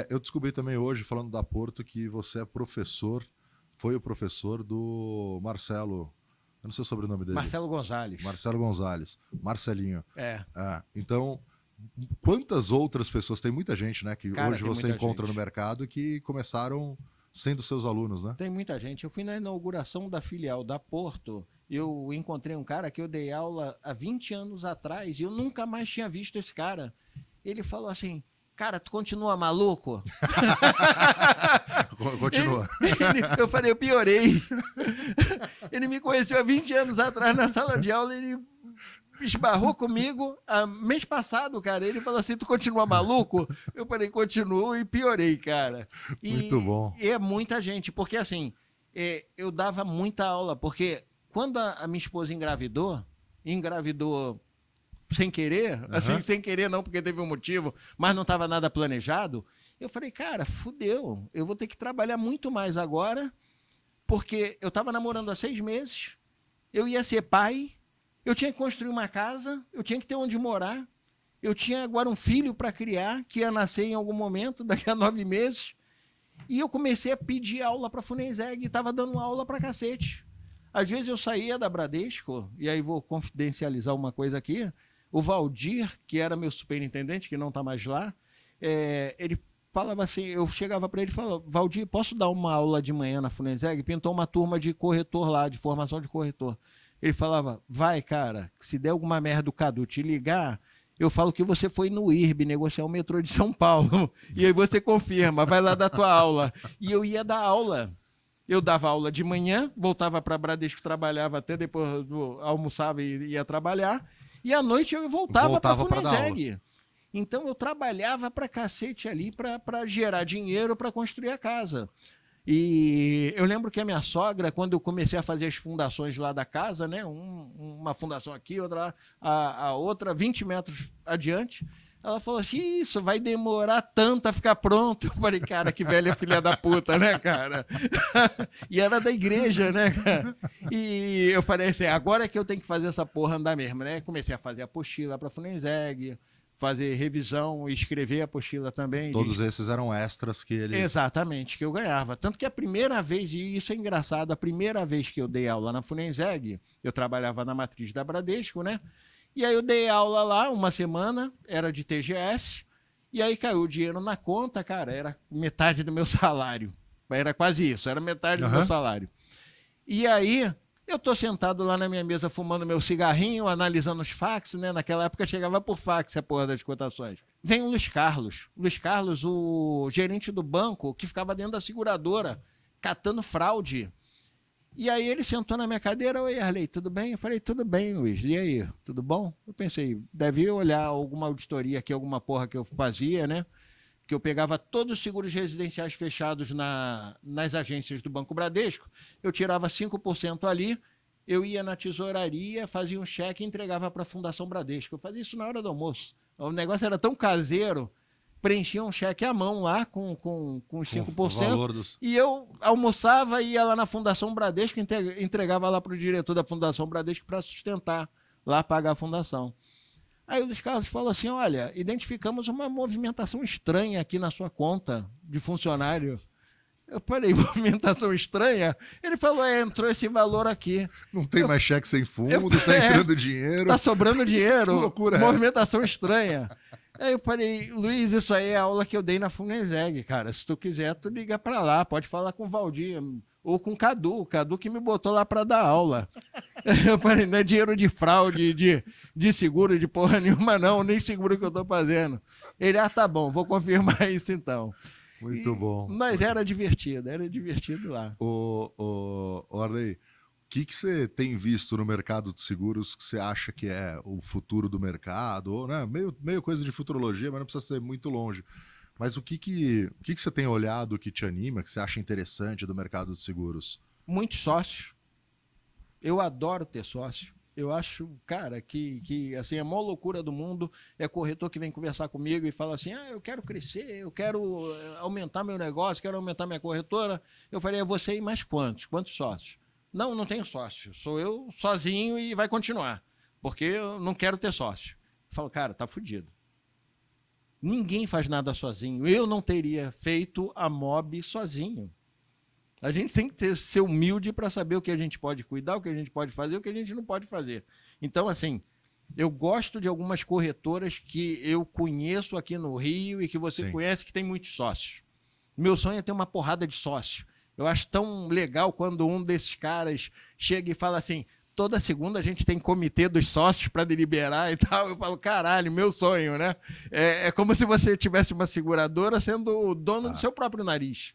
Eu descobri também hoje, falando da Porto, que você é professor, foi o professor do Marcelo... Eu não sei o sobrenome dele. Marcelo Gonzalez. Marcelo Gonzalez. Marcelinho. É. Então, quantas outras pessoas... Tem muita gente, né? Que Cara, hoje você encontra no mercado que começaram sendo seus alunos, né? Tem muita gente. Eu fui na inauguração da filial da Porto. Eu encontrei um cara que eu dei aula há 20 anos atrás e eu nunca mais tinha visto esse cara. Ele falou assim... Cara, tu continua maluco? Continua. Eu falei, eu piorei. Ele me conheceu há 20 anos atrás na sala de aula, ele esbarrou comigo mês passado, cara. Ele falou assim, tu continua maluco? Eu falei, continuo e piorei, cara. Muito bom. E é muita gente, porque assim, eu dava muita aula, porque quando a minha esposa engravidou sem querer, assim, sem querer não, porque teve um motivo, mas não estava nada planejado, eu falei, cara, fudeu, eu vou ter que trabalhar muito mais agora, porque eu estava namorando há 6 meses, eu ia ser pai, eu tinha que construir uma casa, eu tinha que ter onde morar, eu tinha agora um filho para criar, que ia nascer em algum momento, daqui a 9 meses, e eu comecei a pedir aula para Funenseg, e estava dando aula para cacete. Às vezes eu saía da Bradesco, e aí vou confidencializar uma coisa aqui, o Valdir, que era meu superintendente, que não está mais lá, ele falava assim, eu chegava para ele e falava, Valdir, posso dar uma aula de manhã na Funenseg? Pintou uma turma de corretor lá, de formação de corretor. Ele falava, vai, cara, se der alguma merda do Cadu te ligar, eu falo que você foi no IRB negociar o metrô de São Paulo, e aí você confirma, vai lá dar tua aula. E eu ia dar aula. Eu dava aula de manhã, voltava para Bradesco, trabalhava até depois, almoçava e ia trabalhar, e à noite eu voltava para a Funenseg. Então eu trabalhava pra cacete ali para gerar dinheiro para construir a casa. E eu lembro que a minha sogra, quando eu comecei a fazer as fundações lá da casa, né, uma fundação aqui, outra lá, a outra 20 metros adiante, ela falou assim, isso vai demorar tanto a ficar pronto. Eu falei, cara, que velha filha da puta, né, cara? E era da igreja, né, cara? E eu falei assim, agora é que eu tenho que fazer essa porra andar mesmo, né? Comecei a fazer apostila para Funenseg, fazer revisão, escrever a apostila também. Todos esses eram extras que eles... Exatamente, que eu ganhava. Tanto que a primeira vez, e isso é engraçado, a primeira vez que eu dei aula na Funenseg, eu trabalhava na matriz da Bradesco, né? E aí eu dei aula lá uma semana, era de TGS, e aí caiu o dinheiro na conta, cara, era metade do meu salário. Era quase isso, era metade do meu salário. E aí eu tô sentado lá na minha mesa fumando meu cigarrinho, analisando os fax, né? Naquela época chegava por fax a porra das cotações. Vem o Luiz Carlos. Luiz Carlos, o gerente do banco, que ficava dentro da seguradora, catando fraude. E aí ele sentou na minha cadeira, oi, Arley, tudo bem? Eu falei, tudo bem, Luiz, e aí, tudo bom? Eu pensei, deve olhar alguma auditoria aqui, alguma porra que eu fazia, né? Que eu pegava todos os seguros residenciais fechados nas agências do Banco Bradesco, eu tirava 5% ali, eu ia na tesouraria, fazia um cheque e entregava para a Fundação Bradesco. Eu fazia isso na hora do almoço. O negócio era tão caseiro, preenchia um cheque à mão lá com os 5%, e eu almoçava e ia lá na Fundação Bradesco, entregava lá para o diretor da Fundação Bradesco para sustentar, lá pagar a fundação. Aí o Luiz Carlos falou assim, olha, identificamos uma movimentação estranha aqui na sua conta de funcionário. Eu falei, movimentação estranha? Ele falou, entrou esse valor aqui. Não tem mais cheque sem fundo, tá entrando dinheiro. Tá sobrando dinheiro. Que loucura. Movimentação estranha. Aí eu falei, Luiz, isso aí é a aula que eu dei na Funenseg, cara. Se tu quiser, tu liga pra lá, pode falar com o Valdir ou com o Cadu que me botou lá pra dar aula. Eu falei, não é dinheiro de fraude, de seguro, de porra nenhuma, não, nem seguro que eu tô fazendo. Ele, tá bom, vou confirmar isso então. Muito bom. Mas era divertido lá. Ô Arley, o que você tem visto no mercado de seguros que você acha que é o futuro do mercado? Ou, né, meio coisa de futurologia, mas não precisa ser muito longe. Mas o que você tem olhado que te anima, que você acha interessante do mercado de seguros? Muitos sócios. Eu adoro ter sócio. Eu acho, cara, que assim, a maior loucura do mundo é corretor que vem conversar comigo e fala assim, eu quero crescer, eu quero aumentar meu negócio, quero aumentar minha corretora. Eu falei, é você e mais quantos? Quantos sócios? Não tenho sócio. Sou eu sozinho e vai continuar. Porque eu não quero ter sócio. Eu falo, cara, tá fudido. Ninguém faz nada sozinho. Eu não teria feito a MOB sozinho. A gente tem que ser humilde para saber o que a gente pode cuidar, o que a gente pode fazer, o que a gente não pode fazer. Então, assim, eu gosto de algumas corretoras que eu conheço aqui no Rio e que você conhece que tem muitos sócios. Meu sonho é ter uma porrada de sócios. Eu acho tão legal quando um desses caras chega e fala assim, toda segunda a gente tem comitê dos sócios para deliberar e tal. Eu falo, caralho, meu sonho, né? É como se você tivesse uma seguradora sendo o dono do seu próprio nariz.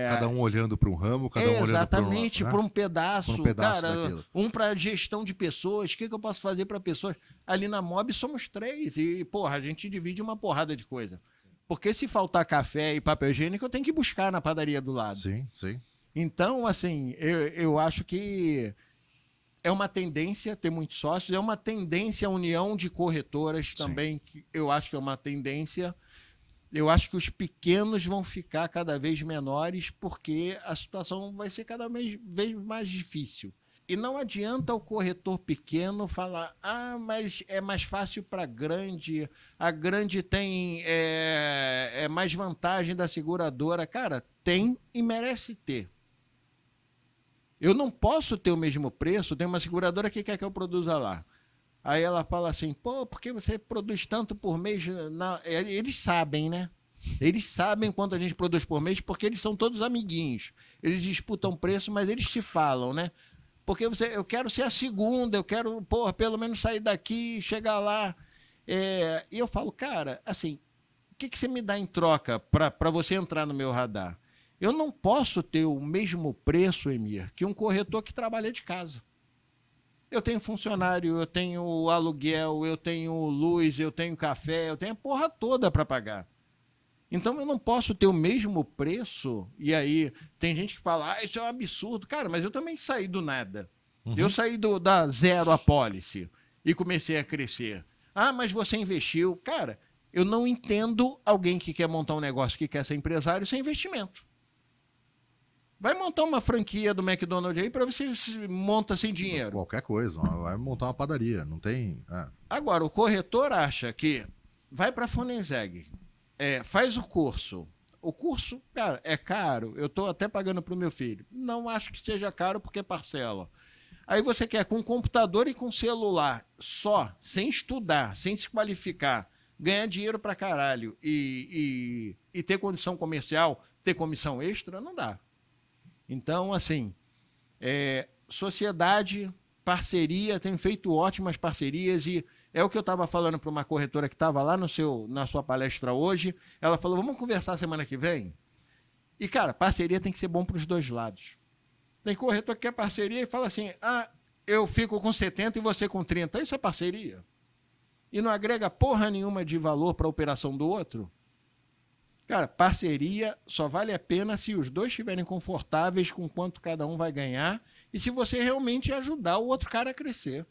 Cada um olhando para um ramo, cada um olhando para exatamente, né? Por um pedaço cara, daquilo. Um para gestão de pessoas, o que eu posso fazer para pessoas? Ali na MOB somos 3 e, porra, a gente divide uma porrada de coisa. Porque se faltar café e papel higiênico, eu tenho que buscar na padaria do lado. Sim. Então, assim, eu acho que é uma tendência ter muitos sócios, é uma tendência a união de corretoras também, que eu acho que é uma tendência. Eu acho que os pequenos vão ficar cada vez menores porque a situação vai ser cada vez mais difícil. E não adianta o corretor pequeno falar, mas é mais fácil para grande, a grande tem mais vantagem da seguradora. Cara, tem e merece ter. Eu não posso ter o mesmo preço, tem uma seguradora que quer que eu produza lá. Aí ela fala assim, por que você produz tanto por mês? Eles sabem, né? Eles sabem quanto a gente produz por mês porque eles são todos amiguinhos. Eles disputam preço, mas eles se falam, né? Porque eu quero ser a segunda, eu quero, pelo menos sair daqui e chegar lá. E eu falo, cara, assim, o que você me dá em troca para você entrar no meu radar? Eu não posso ter o mesmo preço, Emir, que um corretor que trabalha de casa. Eu tenho funcionário, eu tenho aluguel, eu tenho luz, eu tenho café, eu tenho a porra toda para pagar. Então eu não posso ter o mesmo preço. E aí tem gente que fala, isso é um absurdo. Cara, mas eu também saí do nada. Eu saí da zero apólice e comecei a crescer. Mas você investiu. Cara, eu não entendo alguém que quer montar um negócio, que quer ser empresário, sem investimento. Vai montar uma franquia do McDonald's aí para você monta sem dinheiro. Qualquer coisa, vai montar uma padaria, não tem... Agora, o corretor acha que vai para a Funenseg, faz o curso. O curso, cara, é caro, eu estou até pagando para o meu filho. Não acho que seja caro porque parcela. Aí você quer com computador e com celular, só, sem estudar, sem se qualificar, ganhar dinheiro para caralho e ter condição comercial, ter comissão extra, não dá. Então, assim, sociedade, parceria, tem feito ótimas parcerias e é o que eu estava falando para uma corretora que estava lá na sua palestra hoje. Ela falou, vamos conversar semana que vem? E, cara, parceria tem que ser bom para os dois lados. Tem corretor que quer parceria e fala assim, eu fico com 70 e você com 30. Isso é parceria. E não agrega porra nenhuma de valor para a operação do outro. Cara, parceria só vale a pena se os dois estiverem confortáveis com quanto cada um vai ganhar e se você realmente ajudar o outro cara a crescer.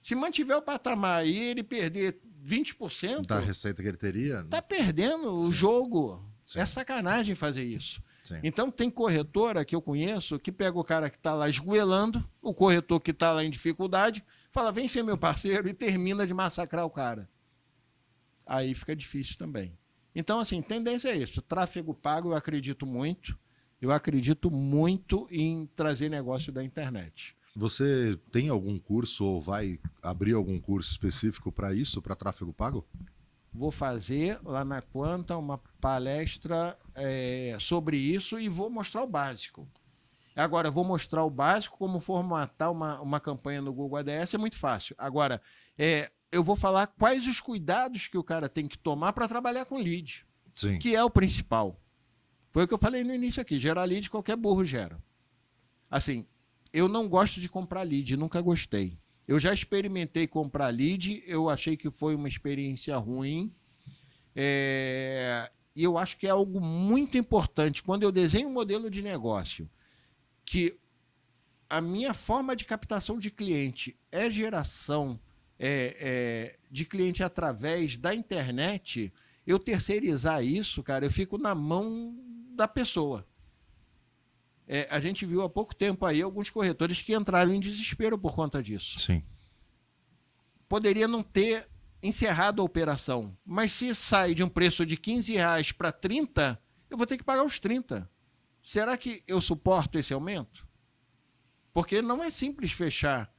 Se mantiver o patamar aí e ele perder 20% da receita que ele teria, tá perdendo o jogo. Sim. É sacanagem fazer isso. Sim. Então tem corretora que eu conheço que pega o cara que está lá esgoelando, o corretor que está lá em dificuldade, fala, vem ser meu parceiro e termina de massacrar o cara. Aí fica difícil também. Então, assim, tendência é isso. Tráfego pago, eu acredito muito. Eu acredito muito em trazer negócio da internet. Você tem algum curso ou vai abrir algum curso específico para isso, para tráfego pago? Vou fazer lá na Quanta uma palestra sobre isso e vou mostrar o básico. Agora, vou mostrar o básico, como formatar uma campanha no Google ADS, é muito fácil. Agora, eu vou falar quais os cuidados que o cara tem que tomar para trabalhar com lead, Sim. que é o principal. Foi o que eu falei no início aqui, gerar lead qualquer burro gera. Assim, eu não gosto de comprar lead, nunca gostei. Eu já experimentei comprar lead, eu achei que foi uma experiência ruim. E eu acho que é algo muito importante. Quando eu desenho um modelo de negócio, que a minha forma de captação de cliente é geração de cliente através da internet, eu terceirizar isso, cara, eu fico na mão da pessoa. A gente viu há pouco tempo aí alguns corretores que entraram em desespero por conta disso. Sim. Poderia não ter encerrado a operação, mas se sai de um preço de R$15 para 30, eu vou ter que pagar os 30. Será que eu suporto esse aumento? Porque não é simples fechar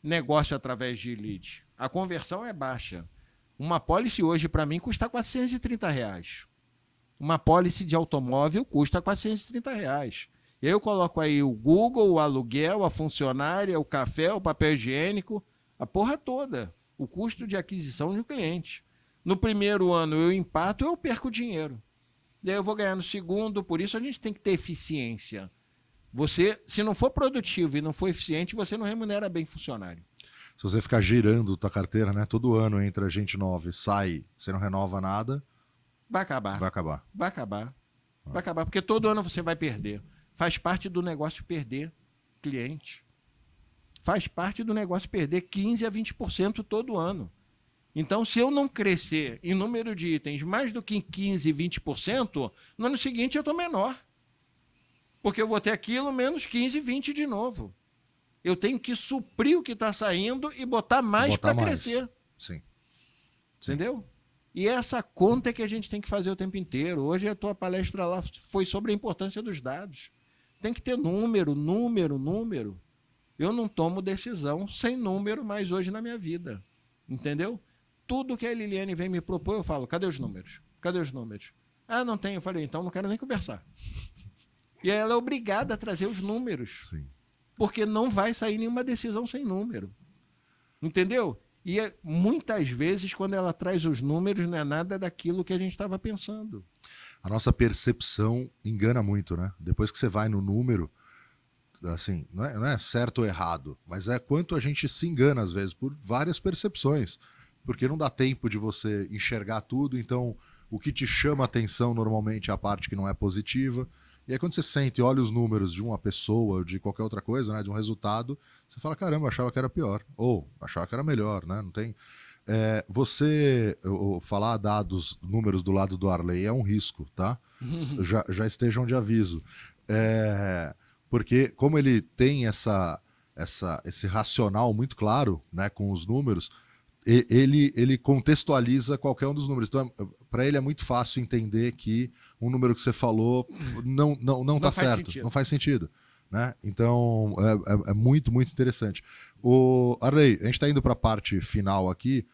negócio através de lead. A conversão é baixa. Uma pólice hoje, para mim, custa R$430. Uma pólice de automóvel custa R$430. E aí eu coloco aí o Google, o aluguel, a funcionária, o café, o papel higiênico, a porra toda. O custo de aquisição de um cliente. No primeiro ano eu empato, eu perco dinheiro. E aí eu vou ganhar no segundo, por isso a gente tem que ter eficiência. Você, se não for produtivo e não for eficiente, você não remunera bem funcionário. Se você ficar girando tua carteira, né, todo ano entra gente nova e sai, você não renova nada, vai acabar. Vai acabar. Vai acabar. Vai acabar, porque todo ano você vai perder. Faz parte do negócio perder cliente. Faz parte do negócio perder 15% a 20% todo ano. Então, se eu não crescer em número de itens mais do que 15%, 20%, no ano seguinte eu estou menor. Porque eu vou ter aquilo menos 15, 20 de novo. Eu tenho que suprir o que está saindo e botar mais para crescer. Sim. Entendeu? E essa conta é que a gente tem que fazer o tempo inteiro. Hoje a tua palestra lá foi sobre a importância dos dados. Tem que ter número. Eu não tomo decisão sem número mais hoje na minha vida. Entendeu? Tudo que a Liliane vem me propor, eu falo, cadê os números? Cadê os números? Ah, não tem. Eu falei, então não quero nem conversar. E ela é obrigada a trazer os números. Sim. Porque não vai sair nenhuma decisão sem número. Entendeu? E muitas vezes, quando ela traz os números, não é nada daquilo que a gente estava pensando. A nossa percepção engana muito, né? Depois que você vai no número, assim, não é certo ou errado, mas é quanto a gente se engana, às vezes, por várias percepções. Porque não dá tempo de você enxergar tudo, então o que te chama a atenção normalmente é a parte que não é positiva. E aí quando você sente e olha os números de uma pessoa, de qualquer outra coisa, né, de um resultado, você fala, caramba, eu achava que era pior. Ou achava que era melhor, né? Não tem... falar dados, números do lado do Arley é um risco, tá? já estejam de aviso. Porque como ele tem esse racional muito claro, né, com os números, ele contextualiza qualquer um dos números. Então, para ele é muito fácil entender que um número que você falou não está certo, sentido. Não faz sentido. Né? Então, é muito, muito interessante. Arley, a gente está indo para a parte final aqui,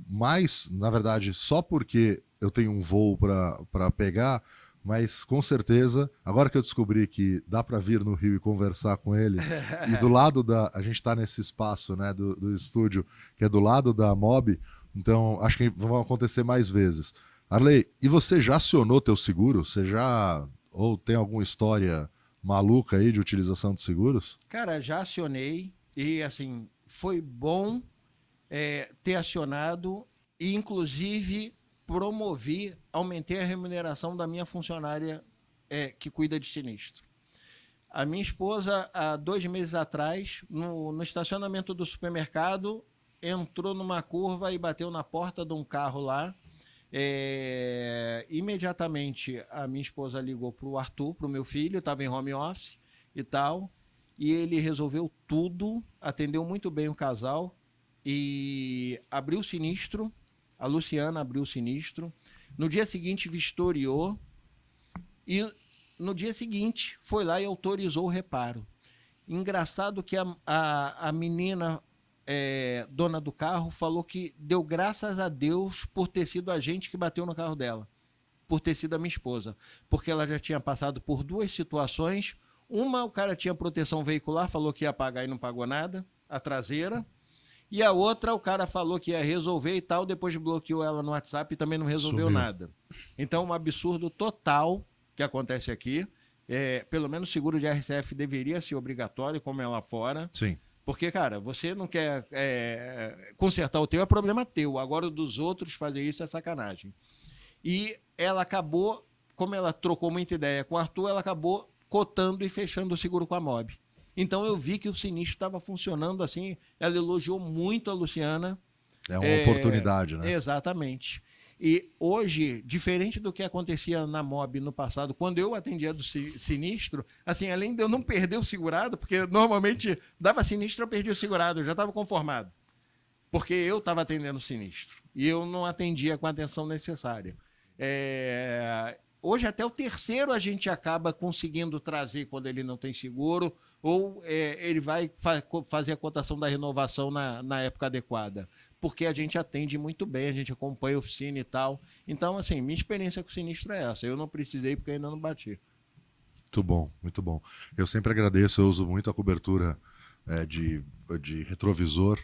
mas, na verdade, só porque eu tenho um voo para pegar, mas com certeza, agora que eu descobri que dá para vir no Rio e conversar com ele, e do lado a gente está nesse espaço, né, do estúdio, que é do lado da Mob, então acho que vão acontecer mais vezes. Arley, e você já acionou teu seguro? Ou tem alguma história maluca aí de utilização de seguros? Cara, já acionei e, assim, foi bom ter acionado e, inclusive, aumentei a remuneração da minha funcionária que cuida de sinistro. A minha esposa, há 2 meses atrás, no estacionamento do supermercado, entrou numa curva e bateu na porta de um carro lá. Imediatamente, a minha esposa ligou para o Arthur, para o meu filho, estava em home office e tal, e ele resolveu tudo, atendeu muito bem o casal e abriu o sinistro. A Luciana abriu o sinistro. No dia seguinte, vistoriou. E no dia seguinte, foi lá e autorizou o reparo. Engraçado que a menina dona do carro falou que deu graças a Deus por ter sido a gente que bateu no carro dela, por ter sido a minha esposa, porque ela já tinha passado por 2 situações. Uma, o cara tinha proteção veicular, falou que ia pagar e não pagou nada, a traseira. E a outra, o cara falou que ia resolver e tal, depois bloqueou ela no WhatsApp e também não resolveu nada. Então, um absurdo total que acontece aqui. Pelo menos o seguro de RCF deveria ser obrigatório, como é lá fora. Sim. Porque, cara, você não quer consertar o teu, é problema teu. Agora, o dos outros fazer isso é sacanagem. E ela acabou, como ela trocou muita ideia com o Arthur, ela acabou cotando e fechando o seguro com a Mob. Então, eu vi que o sinistro estava funcionando assim. Ela elogiou muito a Luciana. É uma oportunidade, né? Exatamente. E hoje, diferente do que acontecia na Mob no passado, quando eu atendia do sinistro, assim, além de eu não perder o segurado, porque normalmente dava sinistro, eu perdia o segurado, eu já estava conformado. Porque eu estava atendendo o sinistro. E eu não atendia com a atenção necessária. Hoje, até o terceiro a gente acaba conseguindo trazer quando ele não tem seguro, ou ele vai fazer a cotação da renovação na época adequada. Porque a gente atende muito bem, a gente acompanha a oficina e tal. Então, assim, minha experiência com o sinistro é essa. Eu não precisei porque ainda não bati. Muito bom, muito bom. Eu sempre agradeço, eu uso muito a cobertura de retrovisor.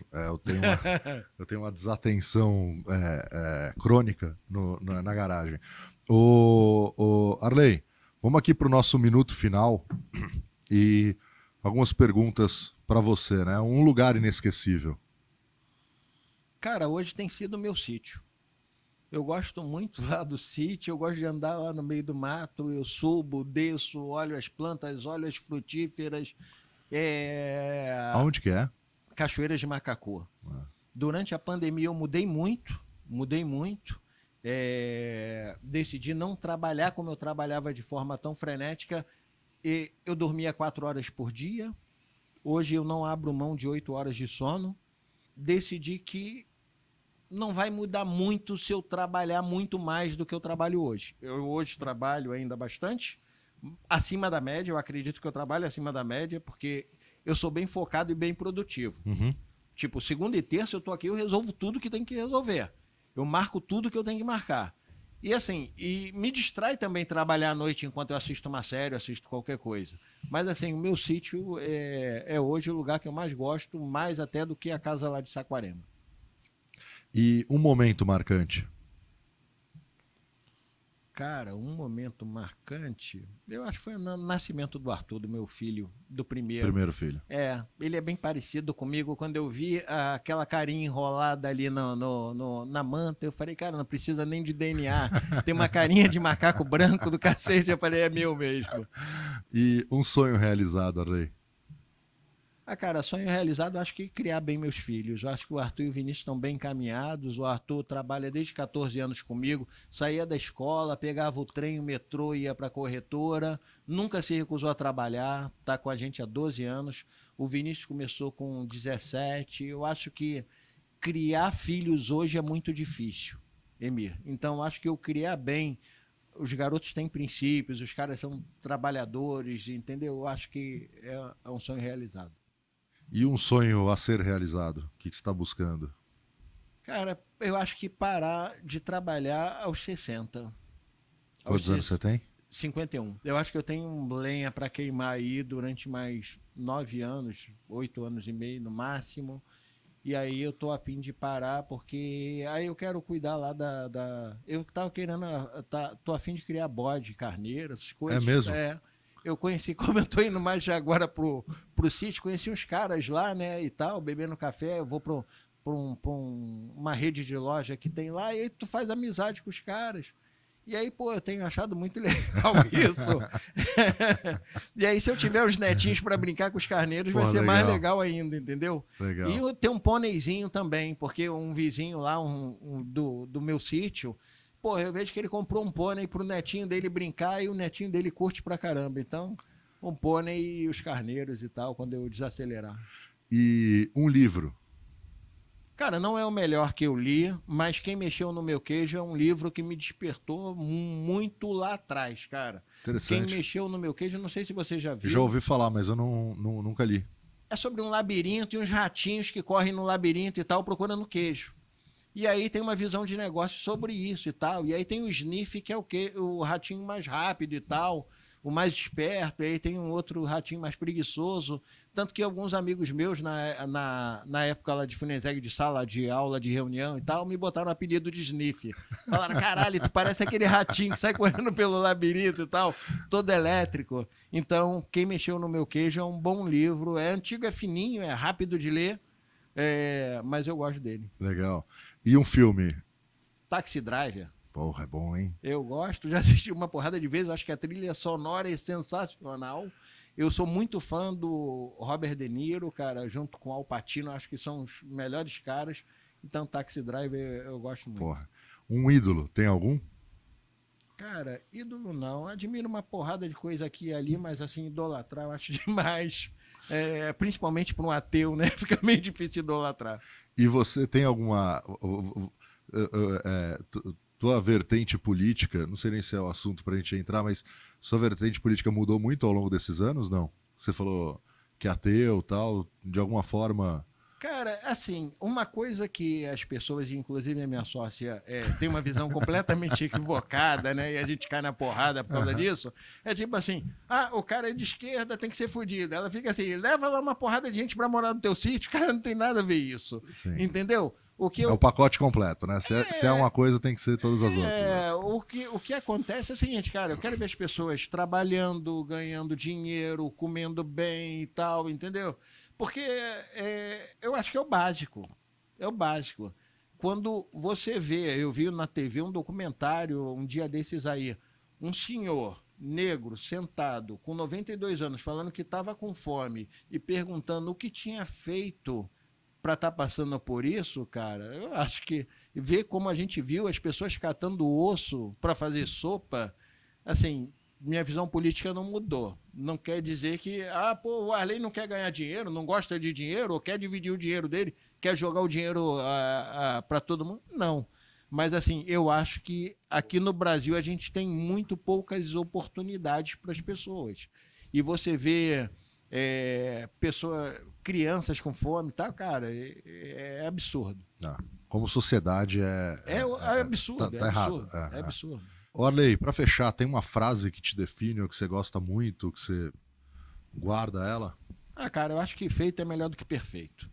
Eu tenho uma desatenção crônica na garagem. Arley, vamos aqui para o nosso minuto final e algumas perguntas para você, né? Um lugar inesquecível. Cara, hoje tem sido o meu sítio. Eu gosto muito lá do sítio, eu gosto de andar lá no meio do mato, eu subo, desço, olho as plantas, olho as frutíferas. Aonde que é? Cachoeiras de Macacu. Durante a pandemia eu mudei muito. Decidi não trabalhar como eu trabalhava de forma tão frenética. E eu dormia 4 horas por dia. Hoje eu não abro mão de 8 horas de sono. Decidi que não vai mudar muito se eu trabalhar muito mais do que eu trabalho hoje. Eu hoje trabalho ainda bastante, acima da média. Eu acredito que eu trabalho acima da média, porque eu sou bem focado e bem produtivo. Uhum. Tipo, segunda e terça eu tô aqui, eu resolvo tudo que tem que resolver. Eu marco tudo que eu tenho que marcar. E assim, me distrai também trabalhar à noite enquanto eu assisto uma série, assisto qualquer coisa. Mas assim, o meu sítio é hoje o lugar que eu mais gosto, mais até do que a casa lá de Saquarema. E um momento marcante? Cara, um momento marcante, eu acho que foi o nascimento do Arthur, do meu filho, do primeiro. Primeiro filho. Ele é bem parecido comigo. Quando eu vi aquela carinha enrolada ali na manta, eu falei, cara, não precisa nem de DNA. Tem uma carinha de macaco branco do cacete. Eu falei, é meu mesmo. E um sonho realizado, Arley? Cara, sonho realizado, acho que criar bem meus filhos. Eu acho que o Arthur e o Vinícius estão bem encaminhados. O Arthur trabalha desde 14 anos comigo, saía da escola, pegava o trem, o metrô, ia para a corretora, nunca se recusou a trabalhar, está com a gente há 12 anos. O Vinícius começou com 17. Eu acho que criar filhos hoje é muito difícil, Emir. Então, eu acho que eu criar bem, os garotos têm princípios, os caras são trabalhadores, entendeu? Eu acho que é um sonho realizado. E um sonho a ser realizado? O que você está buscando? Cara, eu acho que parar de trabalhar aos 60. Quantos anos você tem? 51. Eu acho que eu tenho lenha para queimar aí durante mais 9 anos, 8 anos e meio no máximo. E aí eu tô a fim de parar, porque aí eu quero cuidar lá eu tava querendo, tô a fim de criar bode, carneiro, essas coisas. É mesmo? Eu conheci, como eu tô indo mais agora pro sítio, conheci uns caras lá, né, e tal, bebendo café. Eu vou para uma rede de loja que tem lá, e aí tu faz amizade com os caras. E aí, pô, eu tenho achado muito legal isso. E aí, se eu tiver os netinhos para brincar com os carneiros, vai ser mais legal ainda, entendeu? Legal. E eu tenho um pôneizinho também, porque um vizinho lá do meu sítio, pô, eu vejo que ele comprou um pônei pro netinho dele brincar e o netinho dele curte pra caramba. Então, um pônei e os carneiros e tal, quando eu desacelerar. E um livro? Cara, não é o melhor que eu li, mas Quem Mexeu no Meu Queijo é um livro que me despertou muito lá atrás, cara. Quem Interessante. Mexeu no Meu Queijo, não sei se você já Eu já viu. ouvi falar, mas eu nunca li. É sobre um labirinto e uns ratinhos que correm no labirinto e tal, procurando queijo. E aí tem uma visão de negócio sobre isso e tal. E aí tem o Sniff, que é o ratinho mais rápido e tal, o mais esperto. E aí tem um outro ratinho mais preguiçoso. Tanto que alguns amigos meus, na época lá de Funensegue, de sala de aula, de reunião e tal, me botaram o apelido de Sniff. Falaram, caralho, tu parece aquele ratinho que sai correndo pelo labirinto e tal, todo elétrico. Então, Quem Mexeu no Meu Queijo é um bom livro. É antigo, é fininho, é rápido de ler, mas eu gosto dele. Legal. E um filme? Taxi Driver. Porra, é bom, hein? Eu gosto, já assisti uma porrada de vezes, acho que a trilha sonora é sensacional. Eu sou muito fã do Robert De Niro, cara, junto com o Al Pacino, acho que são os melhores caras. Então, Taxi Driver eu gosto muito. Porra. Um ídolo, tem algum? Cara, ídolo não. Admiro uma porrada de coisa aqui e ali, mas assim, idolatrar eu acho demais. Principalmente para um ateu, né? Fica meio difícil idolatrar. E você tem alguma... tua vertente política, não sei nem se é o assunto para a gente entrar, mas sua vertente política mudou muito ao longo desses anos, não? Você falou que é ateu, tal, de alguma forma... Cara, assim, uma coisa que as pessoas, inclusive a minha sócia, tem uma visão completamente equivocada, né? E a gente cai na porrada por causa disso, é tipo assim, o cara é de esquerda, tem que ser fudido. Ela fica assim, leva lá uma porrada de gente pra morar no teu sítio, cara, não tem nada a ver isso. Sim. Entendeu? É o pacote completo, né? Se é uma coisa, tem que ser todas as outras. Né? O que acontece é o seguinte, cara, eu quero ver as pessoas trabalhando, ganhando dinheiro, comendo bem e tal, entendeu? Porque eu acho que é o básico. É o básico. Quando você vê, eu vi na TV um documentário um dia desses aí, um senhor negro sentado com 92 anos falando que estava com fome e perguntando o que tinha feito para estar passando por isso, cara. Eu acho que ver como a gente viu as pessoas catando osso para fazer sopa, assim, minha visão política não mudou. Não quer dizer que o Arley não quer ganhar dinheiro, não gosta de dinheiro, ou quer dividir o dinheiro dele, quer jogar o dinheiro para todo mundo. Não. Mas, assim, eu acho que aqui no Brasil a gente tem muito poucas oportunidades para as pessoas. E você vê crianças com fome, tá, cara, é absurdo. Como sociedade é absurdo. Tá absurdo. Errado. É absurdo. Arley, para fechar, tem uma frase que te define ou que você gosta muito, que você guarda ela? Cara, eu acho que feito é melhor do que perfeito.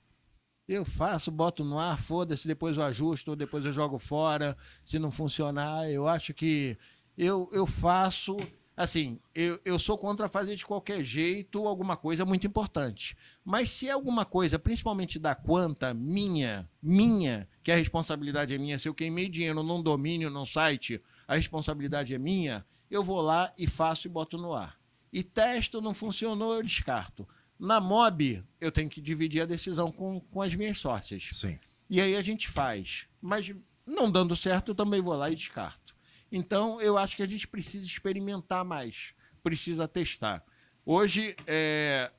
Eu faço, boto no ar, foda-se, depois eu ajusto, depois eu jogo fora. Se não funcionar, eu acho que eu faço... Assim, eu sou contra fazer de qualquer jeito alguma coisa muito importante. Mas se é alguma coisa, principalmente da conta, minha, que a responsabilidade é minha, se eu queimei dinheiro num domínio, num site, a responsabilidade é minha, eu vou lá e faço e boto no ar. E testo, não funcionou, eu descarto. Na Mob, eu tenho que dividir a decisão com as minhas sócias. Sim. E aí a gente faz. Mas não dando certo, eu também vou lá e descarto. Então, eu acho que a gente precisa experimentar mais, precisa testar. Hoje,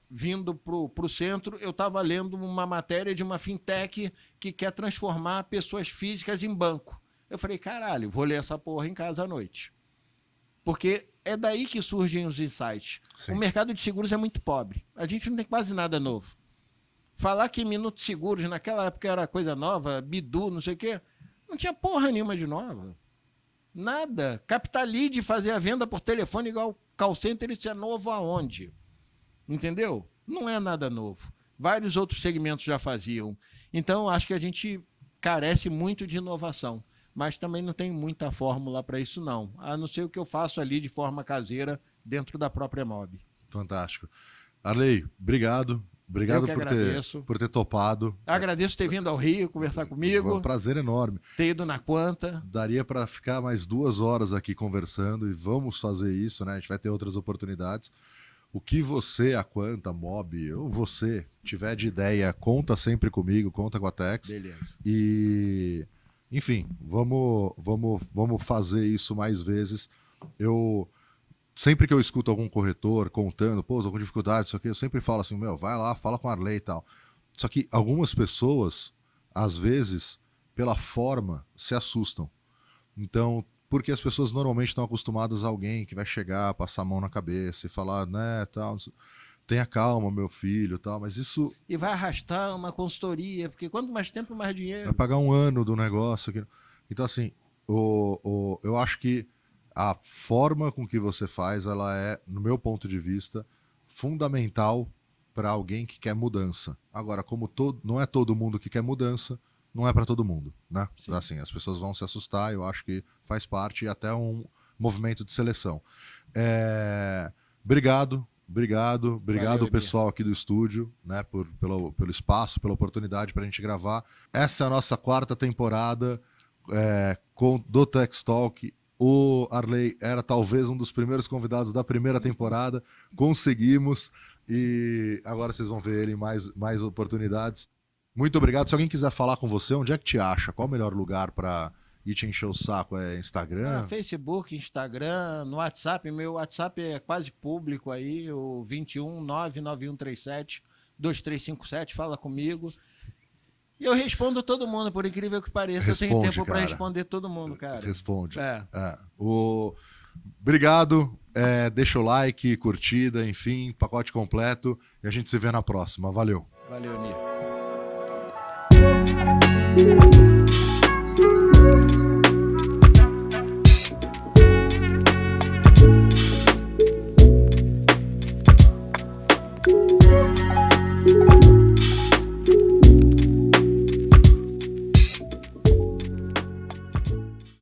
vindo para o centro, eu estava lendo uma matéria de uma fintech que quer transformar pessoas físicas em banco. Eu falei, caralho, vou ler essa porra em casa à noite. Porque é daí que surgem os insights. Sim. O mercado de seguros é muito pobre. A gente não tem quase nada novo. Falar que Minutos Seguros naquela época era coisa nova, Bidu, não sei o quê, não tinha porra nenhuma de nova. Nada. Capitalide fazer a venda por telefone igual call center, isso é novo aonde? Entendeu? Não é nada novo. Vários outros segmentos já faziam. Então, acho que a gente carece muito de inovação. Mas também não tem muita fórmula para isso, não. A não ser o que eu faço ali de forma caseira dentro da própria Mob. Fantástico. Arley, obrigado. Obrigado por ter topado. Agradeço ter vindo ao Rio conversar comigo. Foi um prazer enorme. Ter ido na Quanta. Daria para ficar mais 2 horas aqui conversando e vamos fazer isso, né? A gente vai ter outras oportunidades. O que você, a Quanta, a Mob, ou você tiver de ideia, conta sempre comigo, conta com a Tex. Beleza. E, enfim, vamos fazer isso mais vezes. Sempre que eu escuto algum corretor contando, pô, tô com dificuldade, isso aqui, eu sempre falo assim, vai lá, fala com a Arley e tal. Só que algumas pessoas às vezes, pela forma, se assustam. Então, porque as pessoas normalmente estão acostumadas a alguém que vai chegar, passar a mão na cabeça e falar, né, tal, tenha calma, meu filho, tal, mas isso... E vai arrastar uma consultoria, porque quanto mais tempo, mais dinheiro. Vai pagar um ano do negócio. Então, assim, eu acho que a forma com que você faz, ela é, no meu ponto de vista, fundamental para alguém que quer mudança. Agora, como não é todo mundo que quer mudança, não é para todo mundo, né? Sim. Assim, as pessoas vão se assustar, eu acho que faz parte e até um movimento de seleção. Obrigado, Valeu, pessoal aqui do estúdio, né, pelo espaço, pela oportunidade para a gente gravar. Essa é a nossa 4ª temporada do Tech Talk. O Arley era talvez um dos primeiros convidados da primeira temporada. Conseguimos e agora vocês vão ver ele em mais oportunidades. Muito obrigado. Se alguém quiser falar com você, onde é que te acha? Qual o melhor lugar para ir te encher o saco? É Instagram? Facebook, Instagram, no WhatsApp. Meu WhatsApp é quase público aí, o 21 99137 2357. Fala comigo. E eu respondo todo mundo, por incrível que pareça. Eu tenho tempo para responder todo mundo, cara. Responde. Obrigado. Deixa o like, curtida, enfim, pacote completo. E a gente se vê na próxima. Valeu. Valeu, Nir.